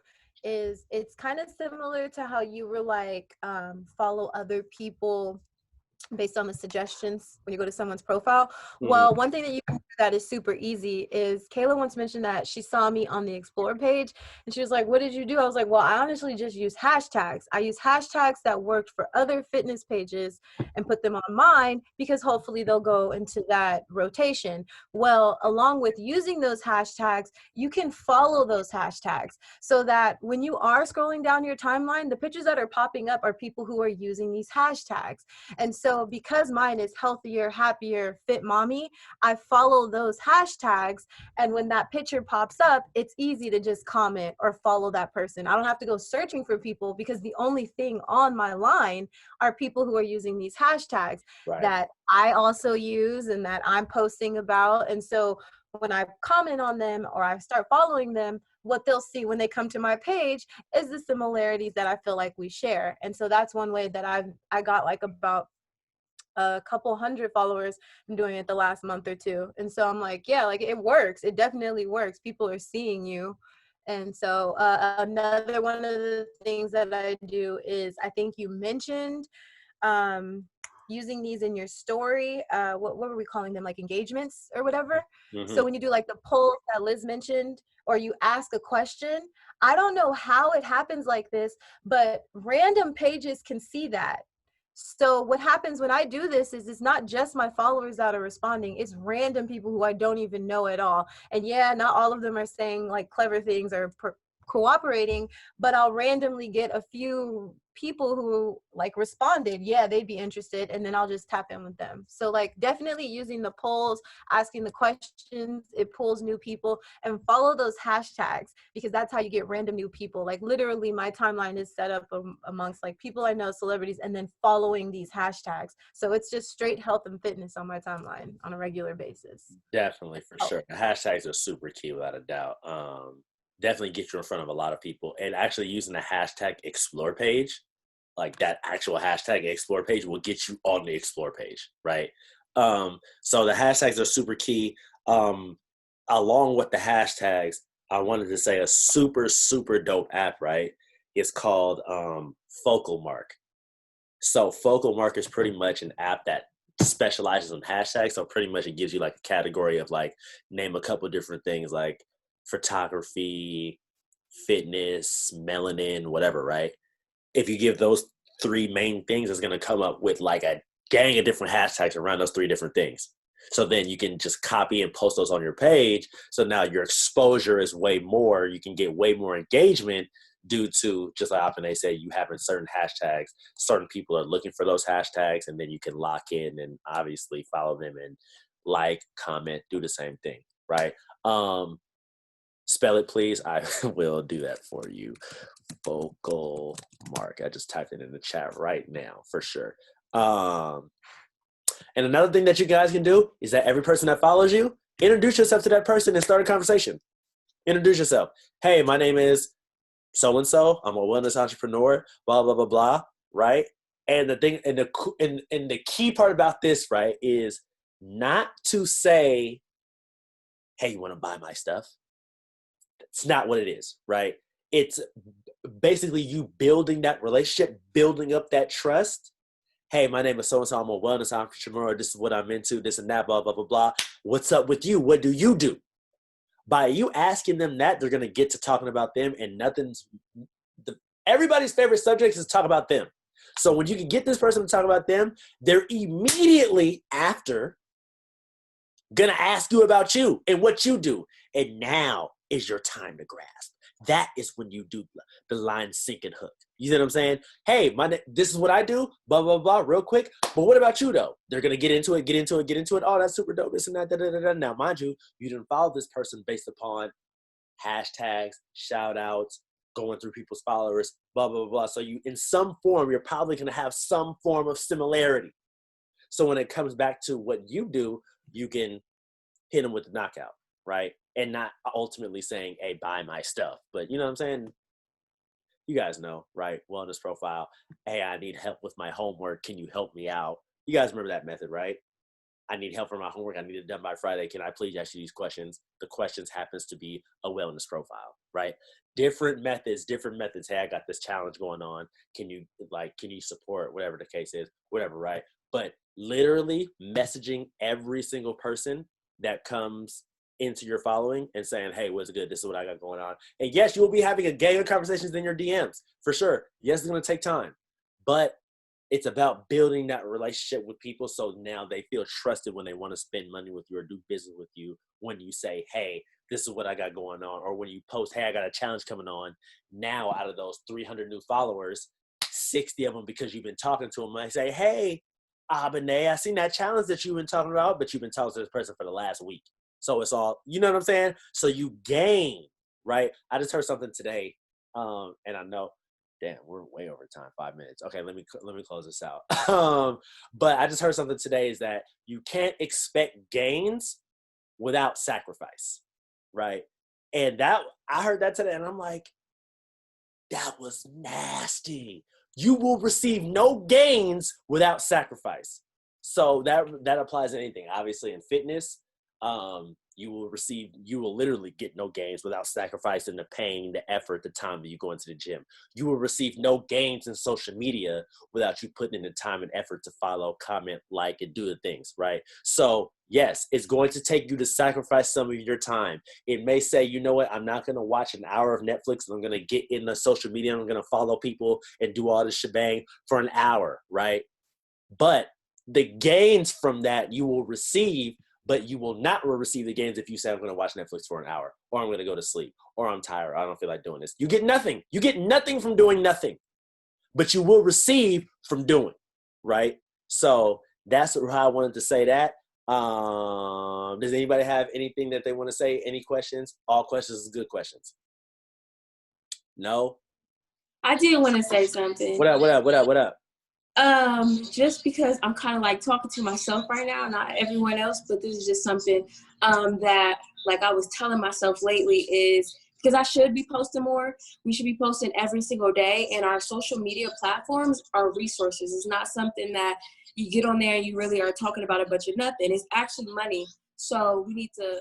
is it's kind of similar to how you were like, follow other people based on the suggestions when you go to someone's profile. Mm-hmm. Well, one thing that you can do that is super easy is Kayla once mentioned that she saw me on the Explore page and she was like, what did you do? I was like, well, I honestly just use hashtags. I use hashtags that worked for other fitness pages and put them on mine because hopefully they'll go into that rotation. Well, along with using those hashtags, you can follow those hashtags so that when you are scrolling down your timeline, the pictures that are popping up are people who are using these hashtags. And so because mine is healthier, happier, fit mommy, I follow those hashtags. And when that picture pops up, it's easy to just comment or follow that person. I don't have to go searching for people because the only thing on my line are people who are using these hashtags that I also use and that I'm posting about. And so when I comment on them or I start following them, what they'll see when they come to my page is the similarities that I feel like we share. And so that's one way that I got like about a couple hundred followers. I'm doing it the last month or two. And so I'm like, yeah, like it works. It definitely works. People are seeing you. And so another one of the things that I do is, I think you mentioned using these in your story. What were we calling them? Like engagements or whatever. Mm-hmm. So when you do like the poll that Liz mentioned, or you ask a question, I don't know how it happens like this, but random pages can see that. So what happens when I do this is it's not just my followers that are responding, it's random people who I don't even know at all. And yeah, not all of them are saying like clever things or cooperating, but I'll randomly get a few people who like responded, yeah, they'd be interested, and then I'll just tap in with them. So like definitely using the polls, asking the questions, it pulls new people, and follow those hashtags, because that's how you get random new people. Like literally my timeline is set up amongst like people I know, celebrities, and then following these hashtags. So it's just straight health and fitness on my timeline on a regular basis. Definitely, for sure. The hashtags are super key, without a doubt. Definitely get you in front of a lot of people, and actually using the hashtag explore page, like that actual hashtag explore page will get you on the explore page, right? So the hashtags are super key. Along with the hashtags, I wanted to say a super, super dope app, right? It's called Focal Mark. So Focal Mark is pretty much an app that specializes in hashtags. So pretty much it gives you like a category of like, name a couple different things like photography, fitness, melanin, whatever, right? If you give those three main things, it's going to come up with like a gang of different hashtags around those three different things. So then you can just copy and post those on your page. So now your exposure is way more. You can get way more engagement due to, just like Apene said, you having certain hashtags. Certain people are looking for those hashtags, and then you can lock in and obviously follow them and like, comment, do the same thing, right? Spell it, please. I will do that for you. Focal Mark. I just typed it in the chat right now for sure. And another thing that you guys can do is that every person that follows you, introduce yourself to that person and start a conversation. Introduce yourself. Hey, my name is so-and-so. I'm a wellness entrepreneur, blah, blah, blah, blah, right? And the thing, and the key part about this, right, is not to say, hey, you want to buy my stuff? It's not what it is, right? It's basically you building that relationship, building up that trust. Hey, my name is so-and-so. I'm a wellness entrepreneur. This is what I'm into, this and that, blah, blah, blah, blah. What's up with you? What do you do? By you asking them that, they're going to get to talking about them, and everybody's favorite subject is to talk about them. So when you can get this person to talk about them, they're immediately after going to ask you about you and what you do. And now is your time to grasp. That is when you do the line, sink, and hook. You know what I'm saying? Hey, this is what I do, blah, blah, blah, real quick. But what about you, though? They're going to get into it. Oh, that's super dope, this and that, da, da, da, da. Now, mind you, you didn't follow this person based upon hashtags, shout-outs, going through people's followers, blah, blah, blah. So you, in some form, you're probably going to have some form of similarity. So when it comes back to what you do, you can hit them with the knockout, right? And not ultimately saying, hey, buy my stuff. But you know what I'm saying? You guys know, right? Wellness profile. Hey, I need help with my homework. Can you help me out? You guys remember that method, right? I need help for my homework. I need it done by Friday. Can I please ask you these questions? The questions happens to be a wellness profile, right? Different methods. Hey, I got this challenge going on. Can you support, whatever the case is, whatever, right? But literally messaging every single person that comes into your following and saying, hey, what's good? This is what I got going on. And yes, you will be having a gang of conversations in your DMs for sure. Yes, it's going to take time, but it's about building that relationship with people. So now they feel trusted when they want to spend money with you or do business with you. When you say, hey, this is what I got going on. Or when you post, hey, I got a challenge coming on. Now out of those 300 new followers, 60 of them, because you've been talking to them, I say, hey, Abene, I seen that challenge that you've been talking about, but you've been talking to this person for the last week. So it's all, you know what I'm saying? So you gain, right? I just heard something today, and I know, damn, we're way over time, 5 minutes. Okay, let me close this out. But I just heard something today is that you can't expect gains without sacrifice, right? And that, I heard that today, and I'm like, that was nasty. You will receive no gains without sacrifice. So that applies to anything. Obviously in fitness, you will literally get no gains without sacrificing the pain, the effort, the time that you go into the gym. You will receive no gains in social media without you putting in the time and effort to follow, comment, like, and do the things, right? So yes, it's going to take you to sacrifice some of your time. It may say, you know what, I'm not going to watch an hour of Netflix and I'm going to get in the social media and I'm going to follow people and do all this shebang for an hour, right? But the gains from that you will receive, but you will not receive the gains if you say, I'm going to watch Netflix for an hour, or I'm going to go to sleep, or I'm tired, or I don't feel like doing this. You get nothing. You get nothing from doing nothing. but you will receive from doing, right? So that's how I wanted to say that. Does anybody have anything that they want to say? Any questions? All questions is good questions. No? I did want to say something. What up? Just because I'm kind of like talking to myself right now, not everyone else, but this is just something that like I was telling myself lately is because I should be posting more. We should be posting every single day, and our social media platforms are resources. It's not something that you get on there and you really are talking about a bunch of nothing. It's actually money. So we need to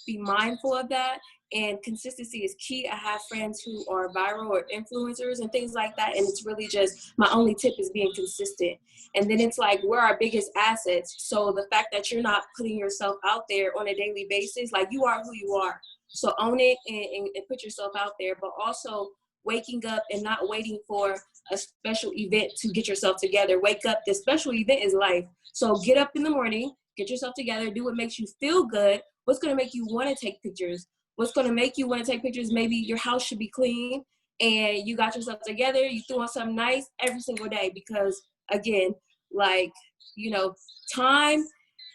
be mindful of that. And consistency is key. I have friends who are viral or influencers and things like that. And it's really just, my only tip is being consistent. And then it's like, we're our biggest assets. So the fact that you're not putting yourself out there on a daily basis, like you are who you are. So own it and put yourself out there, but also waking up and not waiting for a special event to get yourself together. Wake up, the special event is life. So get up in the morning, get yourself together, do what makes you feel good. What's gonna make you wanna take pictures? What's going to make you want to take pictures? Maybe your house should be clean and you got yourself together. You threw on something nice every single day because, again, like, you know, time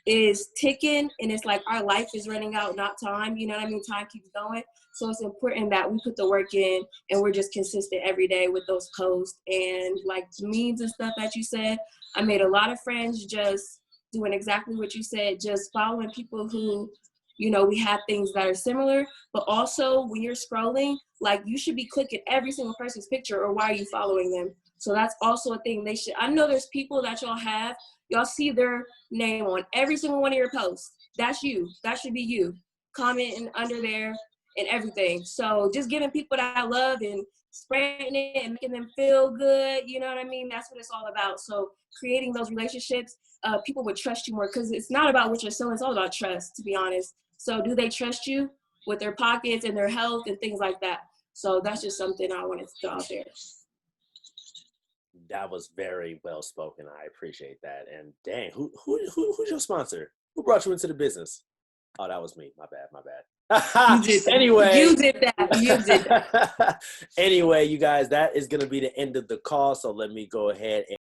is ticking and it's like our life is running out, not time. You know what I mean? Time keeps going. So it's important that we put the work in and we're just consistent every day with those posts and like memes and stuff that you said. I made a lot of friends just doing exactly what you said, just following people who, you know, we have things that are similar, but also when you're scrolling, like you should be clicking every single person's picture or why are you following them? So that's also a thing they should, I know there's people that y'all see their name on every single one of your posts. That's you, that should be you. Commenting under there and everything. So just giving people that I love and spreading it and making them feel good, you know what I mean? That's what it's all about. So creating those relationships, people would trust you more because it's not about what you're selling, it's all about trust, to be honest. So do they trust you with their pockets and their health and things like that? So that's just something I wanted to throw out there. That was very well spoken. I appreciate that. And dang, who's your sponsor? Who brought you into the business? Oh, that was me. My bad. Anyway. You did that. Anyway, you guys, that is going to be the end of the call. So let me go ahead and